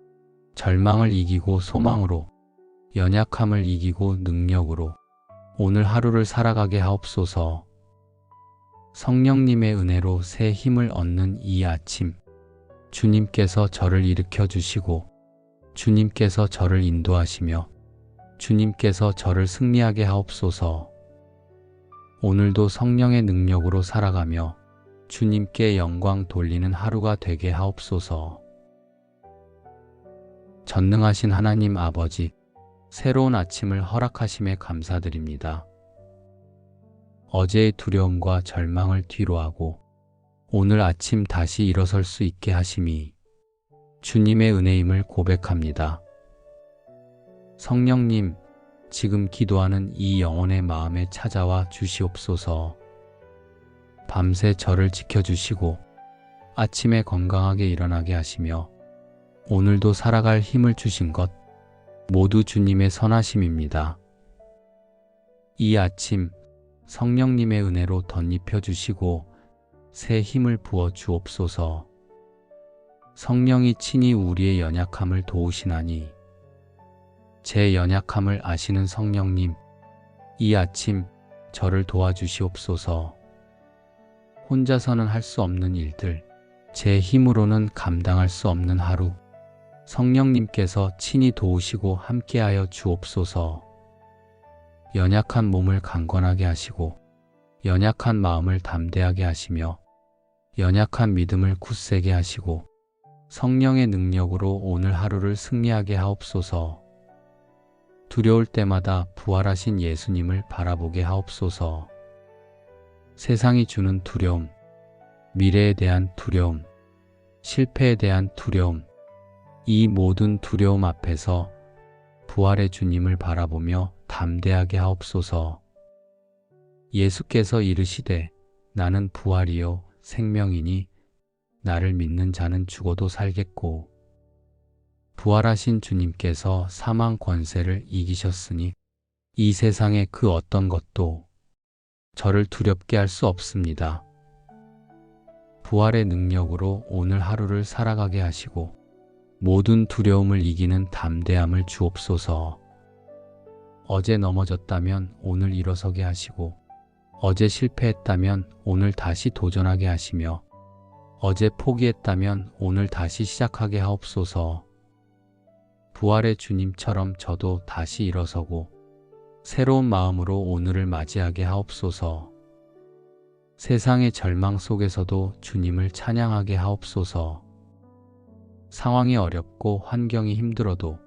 절망을 이기고 소망으로, 연약함을 이기고 능력으로 오늘 하루를 살아가게 하옵소서. 성령님의 은혜로 새 힘을 얻는 이 아침, 주님께서 저를 일으켜 주시고 주님께서 저를 인도하시며 주님께서 저를 승리하게 하옵소서. 오늘도 성령의 능력으로 살아가며 주님께 영광 돌리는 하루가 되게 하옵소서. 전능하신 하나님 아버지, 새로운 아침을 허락하심에 감사드립니다. 어제의 두려움과 절망을 뒤로하고 오늘 아침 다시 일어설 수 있게 하심이 주님의 은혜임을 고백합니다. 성령님, 지금 기도하는 이 영혼의 마음에 찾아와 주시옵소서. 밤새 저를 지켜주시고 아침에 건강하게 일어나게 하시며 오늘도 살아갈 힘을 주신 것 모두 주님의 선하심입니다. 이 아침 성령님의 은혜로 덧입혀 주시고 새 힘을 부어 주옵소서. 성령이 친히 우리의 연약함을 도우시나니 제 연약함을 아시는 성령님, 이 아침 저를 도와주시옵소서. 혼자서는 할 수 없는 일들, 제 힘으로는 감당할 수 없는 하루, 성령님께서 친히 도우시고 함께하여 주옵소서. 연약한 몸을 강건하게 하시고 연약한 마음을 담대하게 하시며 연약한 믿음을 굳세게 하시고 성령의 능력으로 오늘 하루를 승리하게 하옵소서. 두려울 때마다 부활하신 예수님을 바라보게 하옵소서. 세상이 주는 두려움, 미래에 대한 두려움, 실패에 대한 두려움, 이 모든 두려움 앞에서 부활의 주님을 바라보며 담대하게 하옵소서. 예수께서 이르시되 나는 부활이요 생명이니 나를 믿는 자는 죽어도 살겠고 부활하신 주님께서 사망 권세를 이기셨으니 이 세상의 그 어떤 것도 저를 두렵게 할 수 없습니다. 부활의 능력으로 오늘 하루를 살아가게 하시고 모든 두려움을 이기는 담대함을 주옵소서. 어제 넘어졌다면 오늘 일어서게 하시고 어제 실패했다면 오늘 다시 도전하게 하시며 어제 포기했다면 오늘 다시 시작하게 하옵소서. 부활의 주님처럼 저도 다시 일어서고 새로운 마음으로 오늘을 맞이하게 하옵소서. 세상의 절망 속에서도 주님을 찬양하게 하옵소서. 상황이 어렵고 환경이 힘들어도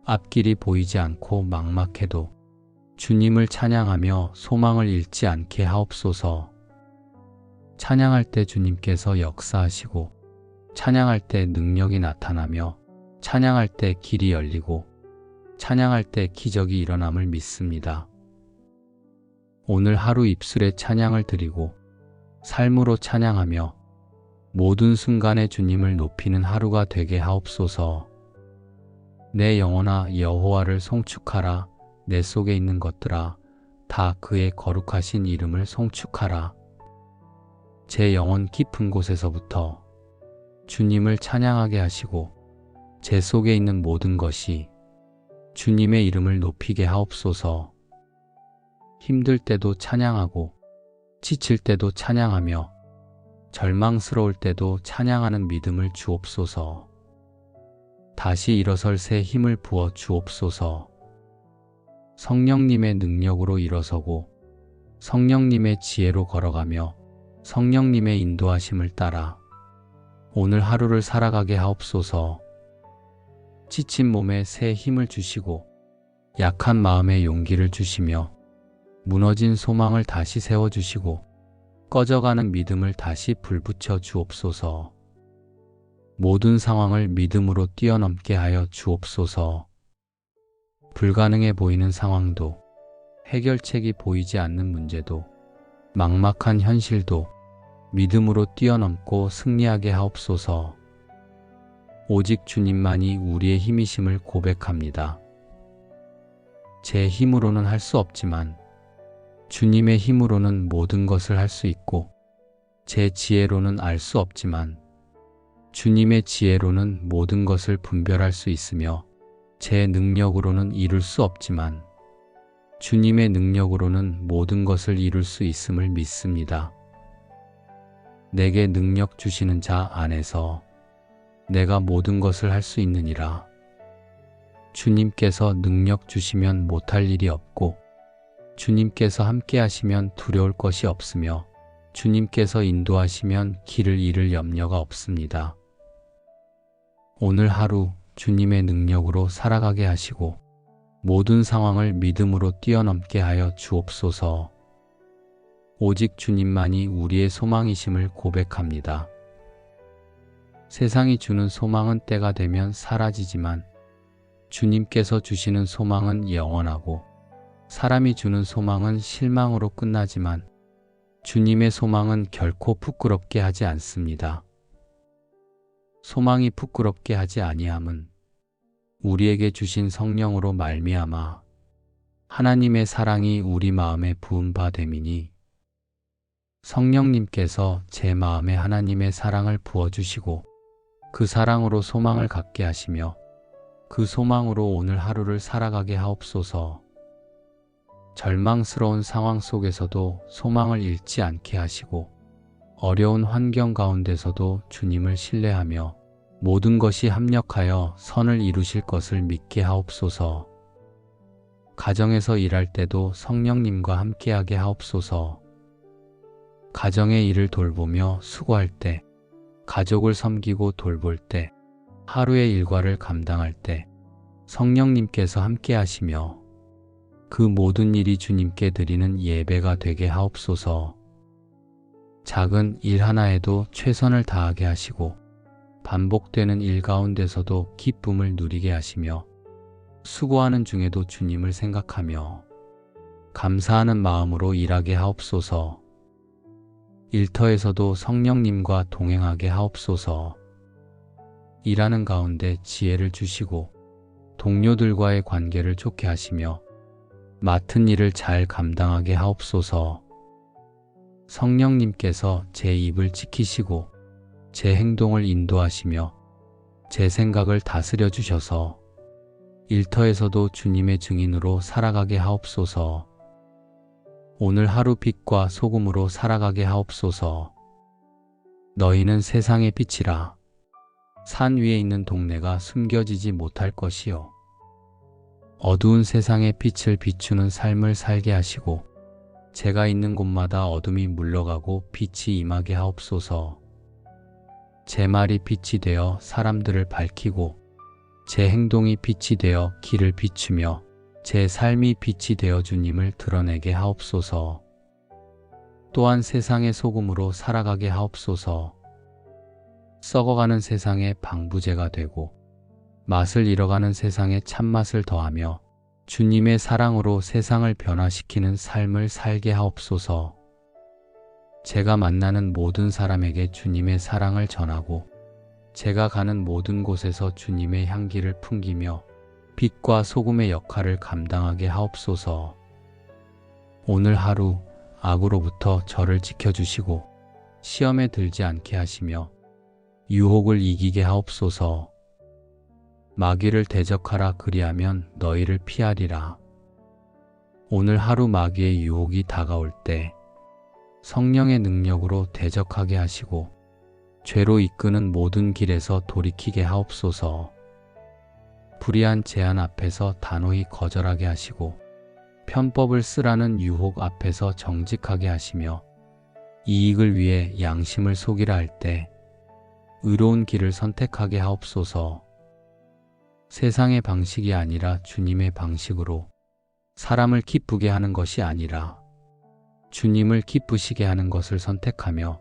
앞길이 보이지 않고 막막해도 주님을 찬양하며 소망을 잃지 않게 하옵소서. 찬양할 때 주님께서 역사하시고 찬양할 때 능력이 나타나며 찬양할 때 길이 열리고 찬양할 때 기적이 일어남을 믿습니다. 오늘 하루 입술에 찬양을 드리고 삶으로 찬양하며 모든 순간에 주님을 높이는 하루가 되게 하옵소서. 내 영혼아 여호와를 송축하라. 내 속에 있는 것들아 다 그의 거룩하신 이름을 송축하라. 제 영혼 깊은 곳에서부터 주님을 찬양하게 하시고 제 속에 있는 모든 것이 주님의 이름을 높이게 하옵소서. 힘들 때도 찬양하고 지칠 때도 찬양하며 절망스러울 때도 찬양하는 믿음을 주옵소서. 다시 일어설 새 힘을 부어 주옵소서. 성령님의 능력으로 일어서고 성령님의 지혜로 걸어가며 성령님의 인도하심을 따라 오늘 하루를 살아가게 하옵소서. 지친 몸에 새 힘을 주시고 약한 마음에 용기를 주시며 무너진 소망을 다시 세워주시고 꺼져가는 믿음을 다시 불붙여 주옵소서. 모든 상황을 믿음으로 뛰어넘게 하여 주옵소서. 불가능해 보이는 상황도 해결책이 보이지 않는 문제도 막막한 현실도 믿음으로 뛰어넘고 승리하게 하옵소서. 오직 주님만이 우리의 힘이심을 고백합니다. 제 힘으로는 할 수 없지만 주님의 힘으로는 모든 것을 할 수 있고 제 지혜로는 알 수 없지만 주님의 지혜로는 모든 것을 분별할 수 있으며 제 능력으로는 이룰 수 없지만 주님의 능력으로는 모든 것을 이룰 수 있음을 믿습니다. 내게 능력 주시는 자 안에서 내가 모든 것을 할 수 있느니라. 주님께서 능력 주시면 못할 일이 없고 주님께서 함께 하시면 두려울 것이 없으며 주님께서 인도하시면 길을 잃을 염려가 없습니다. 오늘 하루 주님의 능력으로 살아가게 하시고 모든 상황을 믿음으로 뛰어넘게 하여 주옵소서. 오직 주님만이 우리의 소망이심을 고백합니다. 세상이 주는 소망은 때가 되면 사라지지만 주님께서 주시는 소망은 영원하고 사람이 주는 소망은 실망으로 끝나지만 주님의 소망은 결코 부끄럽게 하지 않습니다. 소망이 부끄럽게 하지 아니함은 우리에게 주신 성령으로 말미암아 하나님의 사랑이 우리 마음에 부은 바 됨이니 성령님께서 제 마음에 하나님의 사랑을 부어주시고 그 사랑으로 소망을 갖게 하시며 그 소망으로 오늘 하루를 살아가게 하옵소서. 절망스러운 상황 속에서도 소망을 잃지 않게 하시고 어려운 환경 가운데서도 주님을 신뢰하며 모든 것이 합력하여 선을 이루실 것을 믿게 하옵소서. 가정에서 일할 때도 성령님과 함께하게 하옵소서. 가정의 일을 돌보며 수고할 때, 가족을 섬기고 돌볼 때, 하루의 일과를 감당할 때 성령님께서 함께 하시며 그 모든 일이 주님께 드리는 예배가 되게 하옵소서. 작은 일 하나에도 최선을 다하게 하시고 반복되는 일 가운데서도 기쁨을 누리게 하시며 수고하는 중에도 주님을 생각하며 감사하는 마음으로 일하게 하옵소서. 일터에서도 성령님과 동행하게 하옵소서. 일하는 가운데 지혜를 주시고 동료들과의 관계를 좋게 하시며 맡은 일을 잘 감당하게 하옵소서. 성령님께서 제 입을 지키시고 제 행동을 인도하시며 제 생각을 다스려 주셔서 일터에서도 주님의 증인으로 살아가게 하옵소서. 오늘 하루 빛과 소금으로 살아가게 하옵소서. 너희는 세상의 빛이라. 산 위에 있는 동네가 숨겨지지 못할 것이요. 어두운 세상에 빛을 비추는 삶을 살게 하시고 제가 있는 곳마다 어둠이 물러가고 빛이 임하게 하옵소서. 제 말이 빛이 되어 사람들을 밝히고 제 행동이 빛이 되어 길을 비추며 제 삶이 빛이 되어 주님을 드러내게 하옵소서. 또한 세상의 소금으로 살아가게 하옵소서. 썩어가는 세상의 방부제가 되고 맛을 잃어가는 세상에 참맛을 더하며 주님의 사랑으로 세상을 변화시키는 삶을 살게 하옵소서. 제가 만나는 모든 사람에게 주님의 사랑을 전하고 제가 가는 모든 곳에서 주님의 향기를 풍기며 빛과 소금의 역할을 감당하게 하옵소서. 오늘 하루 악으로부터 저를 지켜주시고 시험에 들지 않게 하시며 유혹을 이기게 하옵소서. 마귀를 대적하라 그리하면 너희를 피하리라. 오늘 하루 마귀의 유혹이 다가올 때 성령의 능력으로 대적하게 하시고 죄로 이끄는 모든 길에서 돌이키게 하옵소서. 불의한 제안 앞에서 단호히 거절하게 하시고 편법을 쓰라는 유혹 앞에서 정직하게 하시며 이익을 위해 양심을 속이라 할 때 의로운 길을 선택하게 하옵소서. 세상의 방식이 아니라 주님의 방식으로 사람을 기쁘게 하는 것이 아니라 주님을 기쁘시게 하는 것을 선택하며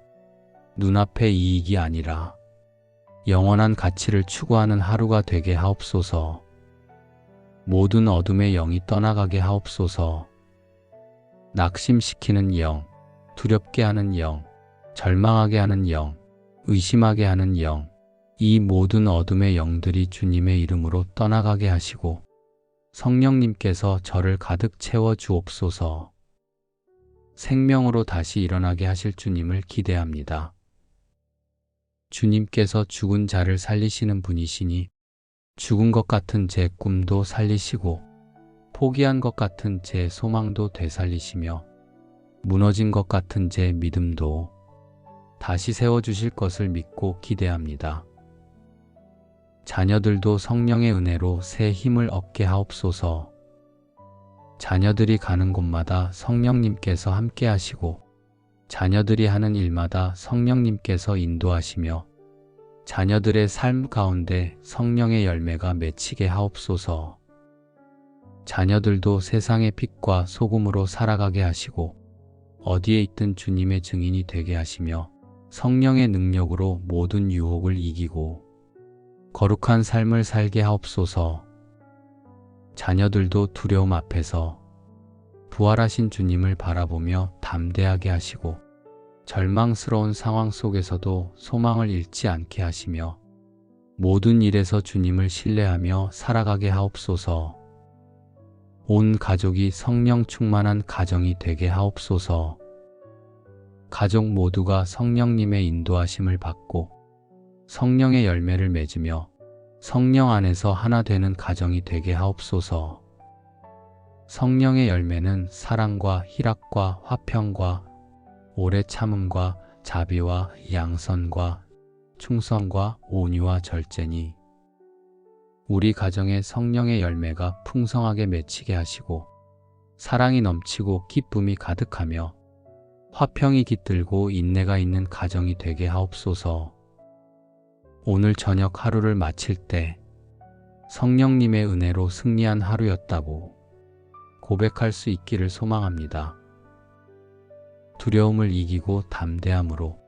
눈앞의 이익이 아니라 영원한 가치를 추구하는 하루가 되게 하옵소서. 모든 어둠의 영이 떠나가게 하옵소서. 낙심시키는 영, 두렵게 하는 영, 절망하게 하는 영, 의심하게 하는 영, 이 모든 어둠의 영들이 주님의 이름으로 떠나가게 하시고 성령님께서 저를 가득 채워 주옵소서. 생명으로 다시 일어나게 하실 주님을 기대합니다. 주님께서 죽은 자를 살리시는 분이시니 죽은 것 같은 제 꿈도 살리시고 포기한 것 같은 제 소망도 되살리시며 무너진 것 같은 제 믿음도 다시 세워주실 것을 믿고 기대합니다. 자녀들도 성령의 은혜로 새 힘을 얻게 하옵소서. 자녀들이 가는 곳마다 성령님께서 함께 하시고 자녀들이 하는 일마다 성령님께서 인도하시며 자녀들의 삶 가운데 성령의 열매가 맺히게 하옵소서. 자녀들도 세상의 빛과 소금으로 살아가게 하시고 어디에 있든 주님의 증인이 되게 하시며 성령의 능력으로 모든 유혹을 이기고 거룩한 삶을 살게 하옵소서. 자녀들도 두려움 앞에서 부활하신 주님을 바라보며 담대하게 하시고 절망스러운 상황 속에서도 소망을 잃지 않게 하시며 모든 일에서 주님을 신뢰하며 살아가게 하옵소서. 온 가족이 성령 충만한 가정이 되게 하옵소서. 가족 모두가 성령님의 인도하심을 받고 성령의 열매를 맺으며 성령 안에서 하나 되는 가정이 되게 하옵소서. 성령의 열매는 사랑과 희락과 화평과 오래 참음과 자비와 양선과 충성과 온유와 절제니 우리 가정에 성령의 열매가 풍성하게 맺히게 하시고 사랑이 넘치고 기쁨이 가득하며 화평이 깃들고 인내가 있는 가정이 되게 하옵소서. 오늘 저녁 하루를 마칠 때 성령님의 은혜로 승리한 하루였다고 고백할 수 있기를 소망합니다. 두려움을 이기고 담대함으로,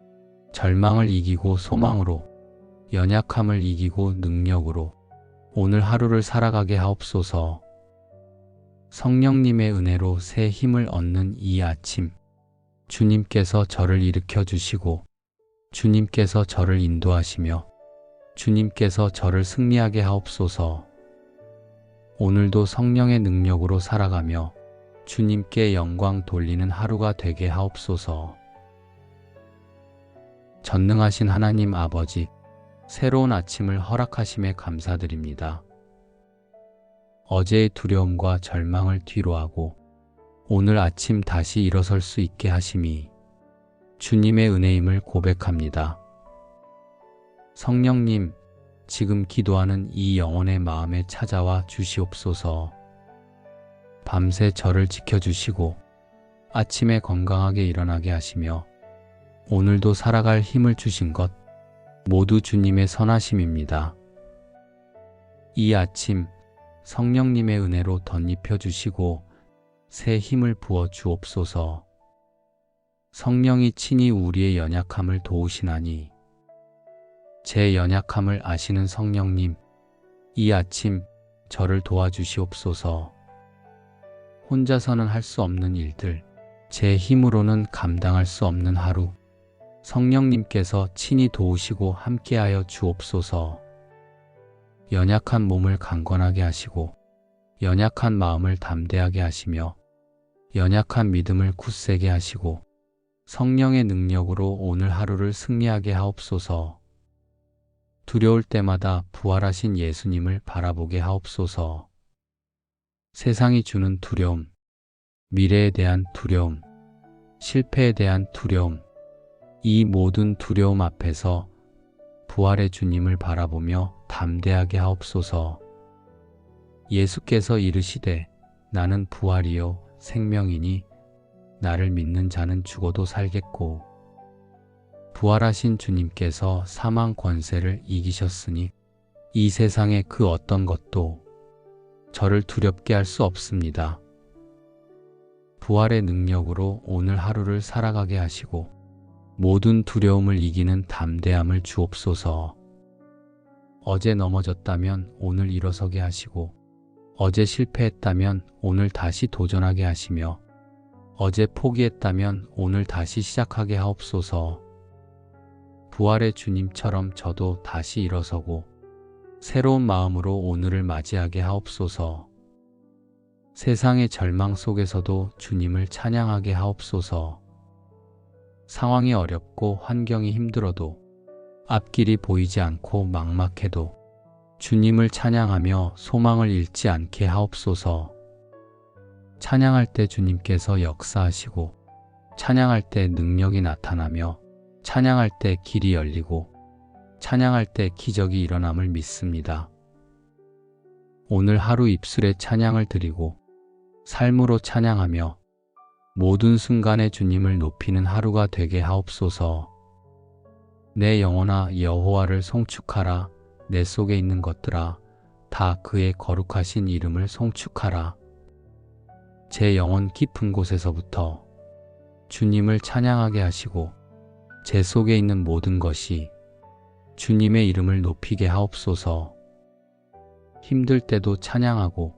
절망을 이기고 소망으로, 연약함을 이기고 능력으로 오늘 하루를 살아가게 하옵소서. 성령님의 은혜로 새 힘을 얻는 이 아침, 주님께서 저를 일으켜 주시고 주님께서 저를 인도하시며 주님께서 저를 승리하게 하옵소서. 오늘도 성령의 능력으로 살아가며 주님께 영광 돌리는 하루가 되게 하옵소서. 전능하신 하나님 아버지, 새로운 아침을 허락하심에 감사드립니다. 어제의 두려움과 절망을 뒤로하고 오늘 아침 다시 일어설 수 있게 하심이 주님의 은혜임을 고백합니다. 성령님, 지금 기도하는 이 영혼의 마음에 찾아와 주시옵소서. 밤새 저를 지켜주시고 아침에 건강하게 일어나게 하시며 오늘도 살아갈 힘을 주신 것 모두 주님의 선하심입니다. 이 아침 성령님의 은혜로 덧입혀 주시고 새 힘을 부어 주옵소서. 성령이 친히 우리의 연약함을 도우시나니 제 연약함을 아시는 성령님, 이 아침 저를 도와주시옵소서. 혼자서는 할 수 없는 일들, 제 힘으로는 감당할 수 없는 하루, 성령님께서 친히 도우시고 함께하여 주옵소서. 연약한 몸을 강건하게 하시고 연약한 마음을 담대하게 하시며 연약한 믿음을 굳세게 하시고 성령의 능력으로 오늘 하루를 승리하게 하옵소서. 두려울 때마다 부활하신 예수님을 바라보게 하옵소서. 세상이 주는 두려움, 미래에 대한 두려움, 실패에 대한 두려움, 이 모든 두려움 앞에서 부활의 주님을 바라보며 담대하게 하옵소서. 예수께서 이르시되 나는 부활이요 생명이니 나를 믿는 자는 죽어도 살겠고 부활하신 주님께서 사망 권세를 이기셨으니 이 세상의 그 어떤 것도 저를 두렵게 할 수 없습니다. 부활의 능력으로 오늘 하루를 살아가게 하시고 모든 두려움을 이기는 담대함을 주옵소서. 어제 넘어졌다면 오늘 일어서게 하시고 어제 실패했다면 오늘 다시 도전하게 하시며 어제 포기했다면 오늘 다시 시작하게 하옵소서. 부활의 주님처럼 저도 다시 일어서고 새로운 마음으로 오늘을 맞이하게 하옵소서. 세상의 절망 속에서도 주님을 찬양하게 하옵소서. 상황이 어렵고 환경이 힘들어도 앞길이 보이지 않고 막막해도 주님을 찬양하며 소망을 잃지 않게 하옵소서. 찬양할 때 주님께서 역사하시고 찬양할 때 능력이 나타나며 찬양할 때 길이 열리고 찬양할 때 기적이 일어남을 믿습니다. 오늘 하루 입술에 찬양을 드리고 삶으로 찬양하며 모든 순간에 주님을 높이는 하루가 되게 하옵소서. 내 영혼아 여호와를 송축하라. 내 속에 있는 것들아 다 그의 거룩하신 이름을 송축하라. 제 영혼 깊은 곳에서부터 주님을 찬양하게 하시고 제 속에 있는 모든 것이 주님의 이름을 높이게 하옵소서. 힘들 때도 찬양하고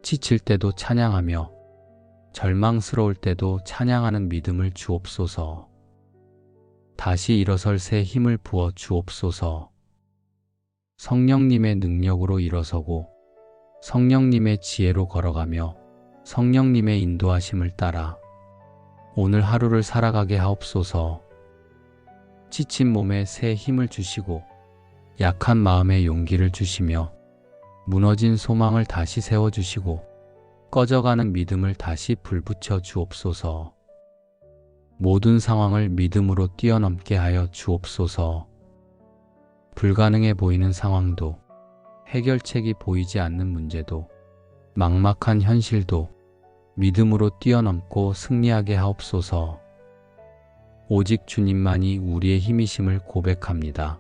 지칠 때도 찬양하며 절망스러울 때도 찬양하는 믿음을 주옵소서. 다시 일어설 새 힘을 부어 주옵소서. 성령님의 능력으로 일어서고 성령님의 지혜로 걸어가며 성령님의 인도하심을 따라 오늘 하루를 살아가게 하옵소서. 지친 몸에 새 힘을 주시고 약한 마음에 용기를 주시며 무너진 소망을 다시 세워주시고 꺼져가는 믿음을 다시 불붙여 주옵소서. 모든 상황을 믿음으로 뛰어넘게 하여 주옵소서. 불가능해 보이는 상황도 해결책이 보이지 않는 문제도 막막한 현실도 믿음으로 뛰어넘고 승리하게 하옵소서. 오직 주님만이 우리의 힘이심을 고백합니다.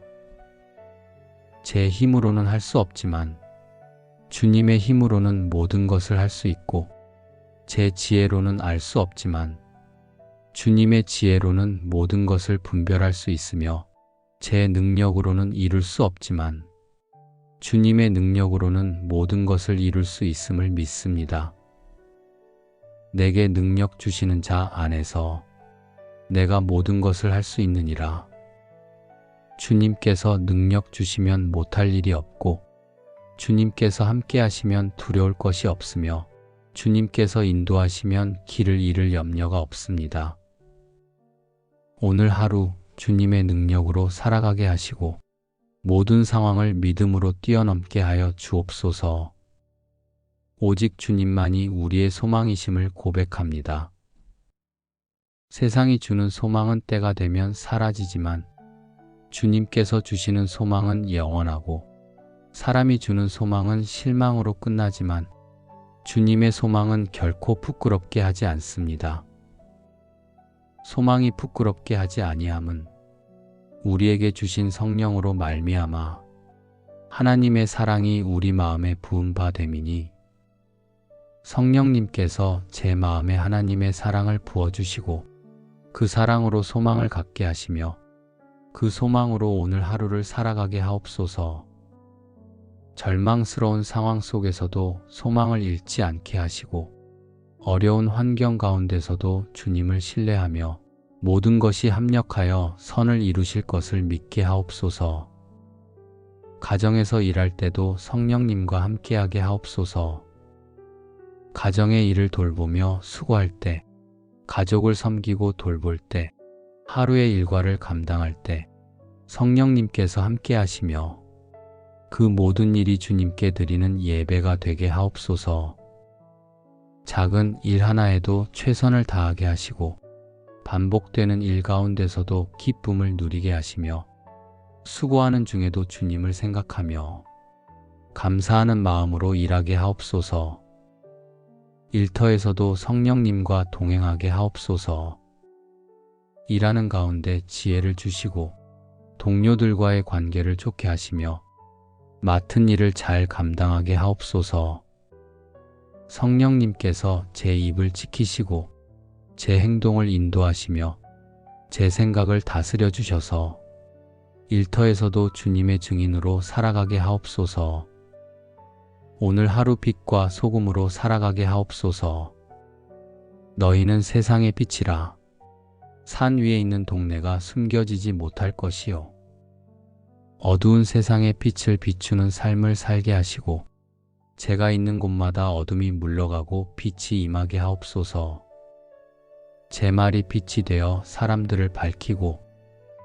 제 힘으로는 할 수 없지만 주님의 힘으로는 모든 것을 할 수 있고 제 지혜로는 알 수 없지만 주님의 지혜로는 모든 것을 분별할 수 있으며 제 능력으로는 이룰 수 없지만 주님의 능력으로는 모든 것을 이룰 수 있음을 믿습니다. 내게 능력 주시는 자 안에서 내가 모든 것을 할 수 있느니라. 주님께서 능력 주시면 못할 일이 없고 주님께서 함께 하시면 두려울 것이 없으며 주님께서 인도하시면 길을 잃을 염려가 없습니다. 오늘 하루 주님의 능력으로 살아가게 하시고 모든 상황을 믿음으로 뛰어넘게 하여 주옵소서. 오직 주님만이 우리의 소망이심을 고백합니다. 세상이 주는 소망은 때가 되면 사라지지만 주님께서 주시는 소망은 영원하고 사람이 주는 소망은 실망으로 끝나지만 주님의 소망은 결코 부끄럽게 하지 않습니다. 소망이 부끄럽게 하지 아니함은 우리에게 주신 성령으로 말미암아 하나님의 사랑이 우리 마음에 부은 바 됨이니, 성령님께서 제 마음에 하나님의 사랑을 부어주시고 그 사랑으로 소망을 갖게 하시며 그 소망으로 오늘 하루를 살아가게 하옵소서. 절망스러운 상황 속에서도 소망을 잃지 않게 하시고 어려운 환경 가운데서도 주님을 신뢰하며 모든 것이 합력하여 선을 이루실 것을 믿게 하옵소서. 가정에서 일할 때도 성령님과 함께하게 하옵소서. 가정의 일을 돌보며 수고할 때, 가족을 섬기고 돌볼 때, 하루의 일과를 감당할 때 성령님께서 함께 하시며 그 모든 일이 주님께 드리는 예배가 되게 하옵소서. 작은 일 하나에도 최선을 다하게 하시고 반복되는 일 가운데서도 기쁨을 누리게 하시며 수고하는 중에도 주님을 생각하며 감사하는 마음으로 일하게 하옵소서. 일터에서도 성령님과 동행하게 하옵소서. 일하는 가운데 지혜를 주시고 동료들과의 관계를 좋게 하시며 맡은 일을 잘 감당하게 하옵소서. 성령님께서 제 입을 지키시고 제 행동을 인도하시며 제 생각을 다스려 주셔서 일터에서도 주님의 증인으로 살아가게 하옵소서. 오늘 하루 빛과 소금으로 살아가게 하옵소서. 너희는 세상의 빛이라. 산 위에 있는 동네가 숨겨지지 못할 것이요. 어두운 세상의 빛을 비추는 삶을 살게 하시고 제가 있는 곳마다 어둠이 물러가고 빛이 임하게 하옵소서. 제 말이 빛이 되어 사람들을 밝히고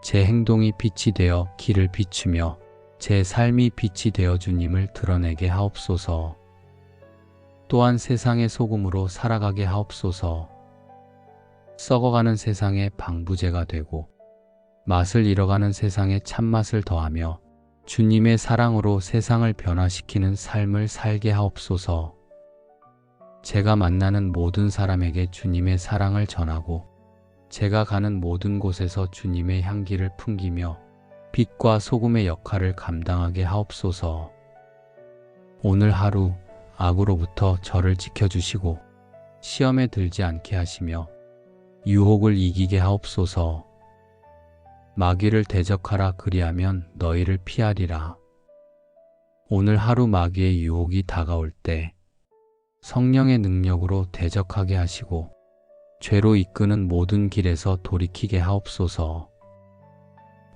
제 행동이 빛이 되어 길을 비추며 제 삶이 빛이 되어 주님을 드러내게 하옵소서. 또한 세상의 소금으로 살아가게 하옵소서. 썩어가는 세상의 방부제가 되고 맛을 잃어가는 세상에 참맛을 더하며 주님의 사랑으로 세상을 변화시키는 삶을 살게 하옵소서. 제가 만나는 모든 사람에게 주님의 사랑을 전하고 제가 가는 모든 곳에서 주님의 향기를 풍기며 빛과 소금의 역할을 감당하게 하옵소서. 오늘 하루 악으로부터 저를 지켜주시고 시험에 들지 않게 하시며 유혹을 이기게 하옵소서. 마귀를 대적하라 그리하면 너희를 피하리라. 오늘 하루 마귀의 유혹이 다가올 때 성령의 능력으로 대적하게 하시고 죄로 이끄는 모든 길에서 돌이키게 하옵소서.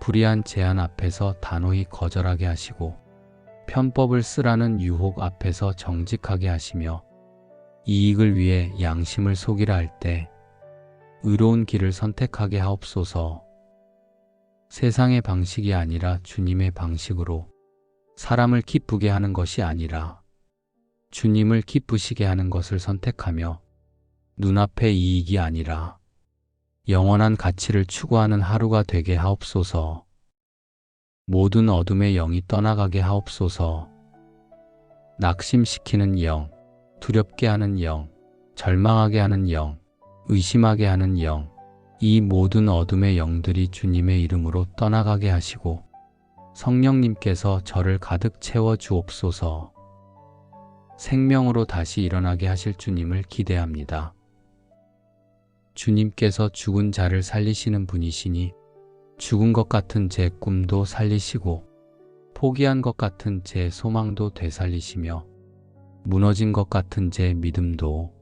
불의한 제안 앞에서 단호히 거절하게 하시고 편법을 쓰라는 유혹 앞에서 정직하게 하시며 이익을 위해 양심을 속이라 할 때 의로운 길을 선택하게 하옵소서. 세상의 방식이 아니라 주님의 방식으로 사람을 기쁘게 하는 것이 아니라 주님을 기쁘시게 하는 것을 선택하며 눈앞의 이익이 아니라 영원한 가치를 추구하는 하루가 되게 하옵소서. 모든 어둠의 영이 떠나가게 하옵소서. 낙심시키는 영, 두렵게 하는 영, 절망하게 하는 영, 의심하게 하는 영, 이 모든 어둠의 영들이 주님의 이름으로 떠나가게 하시고 성령님께서 저를 가득 채워 주옵소서. 생명으로 다시 일어나게 하실 주님을 기대합니다. 주님께서 죽은 자를 살리시는 분이시니 죽은 것 같은 제 꿈도 살리시고 포기한 것 같은 제 소망도 되살리시며 무너진 것 같은 제 믿음도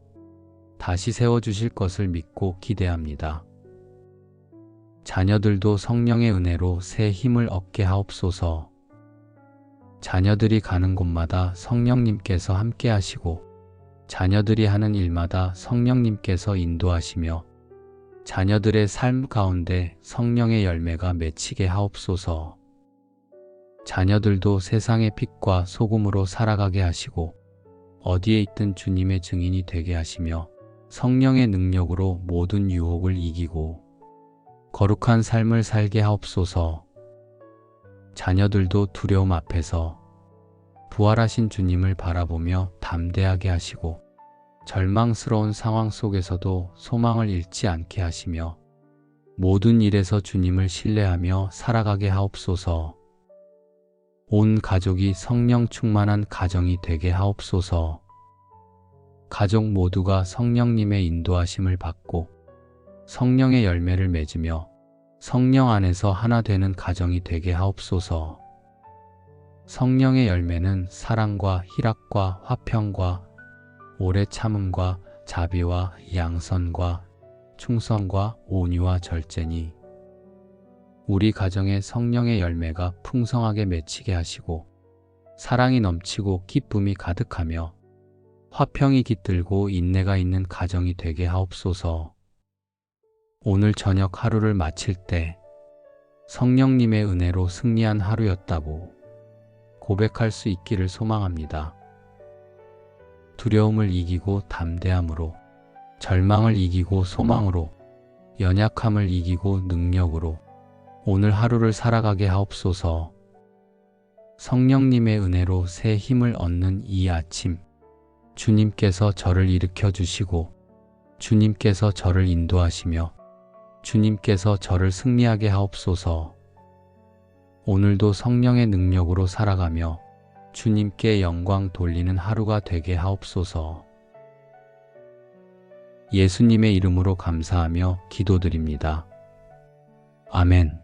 다시 세워주실 것을 믿고 기대합니다. 자녀들도 성령의 은혜로 새 힘을 얻게 하옵소서. 자녀들이 가는 곳마다 성령님께서 함께 하시고 자녀들이 하는 일마다 성령님께서 인도하시며 자녀들의 삶 가운데 성령의 열매가 맺히게 하옵소서. 자녀들도 세상의 빛과 소금으로 살아가게 하시고 어디에 있든 주님의 증인이 되게 하시며 성령의 능력으로 모든 유혹을 이기고 거룩한 삶을 살게 하옵소서. 자녀들도 두려움 앞에서 부활하신 주님을 바라보며 담대하게 하시고 절망스러운 상황 속에서도 소망을 잃지 않게 하시며 모든 일에서 주님을 신뢰하며 살아가게 하옵소서. 온 가족이 성령 충만한 가정이 되게 하옵소서. 가족 모두가 성령님의 인도하심을 받고 성령의 열매를 맺으며 성령 안에서 하나 되는 가정이 되게 하옵소서. 성령의 열매는 사랑과 희락과 화평과 오래 참음과 자비와 양선과 충성과 온유와 절제니 우리 가정에 성령의 열매가 풍성하게 맺히게 하시고 사랑이 넘치고 기쁨이 가득하며 화평이 깃들고 인내가 있는 가정이 되게 하옵소서. 오늘 저녁 하루를 마칠 때 성령님의 은혜로 승리한 하루였다고 고백할 수 있기를 소망합니다. 두려움을 이기고 담대함으로, 절망을 이기고 소망으로, 연약함을 이기고 능력으로 오늘 하루를 살아가게 하옵소서. 성령님의 은혜로 새 힘을 얻는 이 아침, 주님께서 저를 일으켜 주시고 주님께서 저를 인도하시며 주님께서 저를 승리하게 하옵소서. 오늘도 성령의 능력으로 살아가며 주님께 영광 돌리는 하루가 되게 하옵소서. 예수님의 이름으로 감사하며 기도드립니다. 아멘.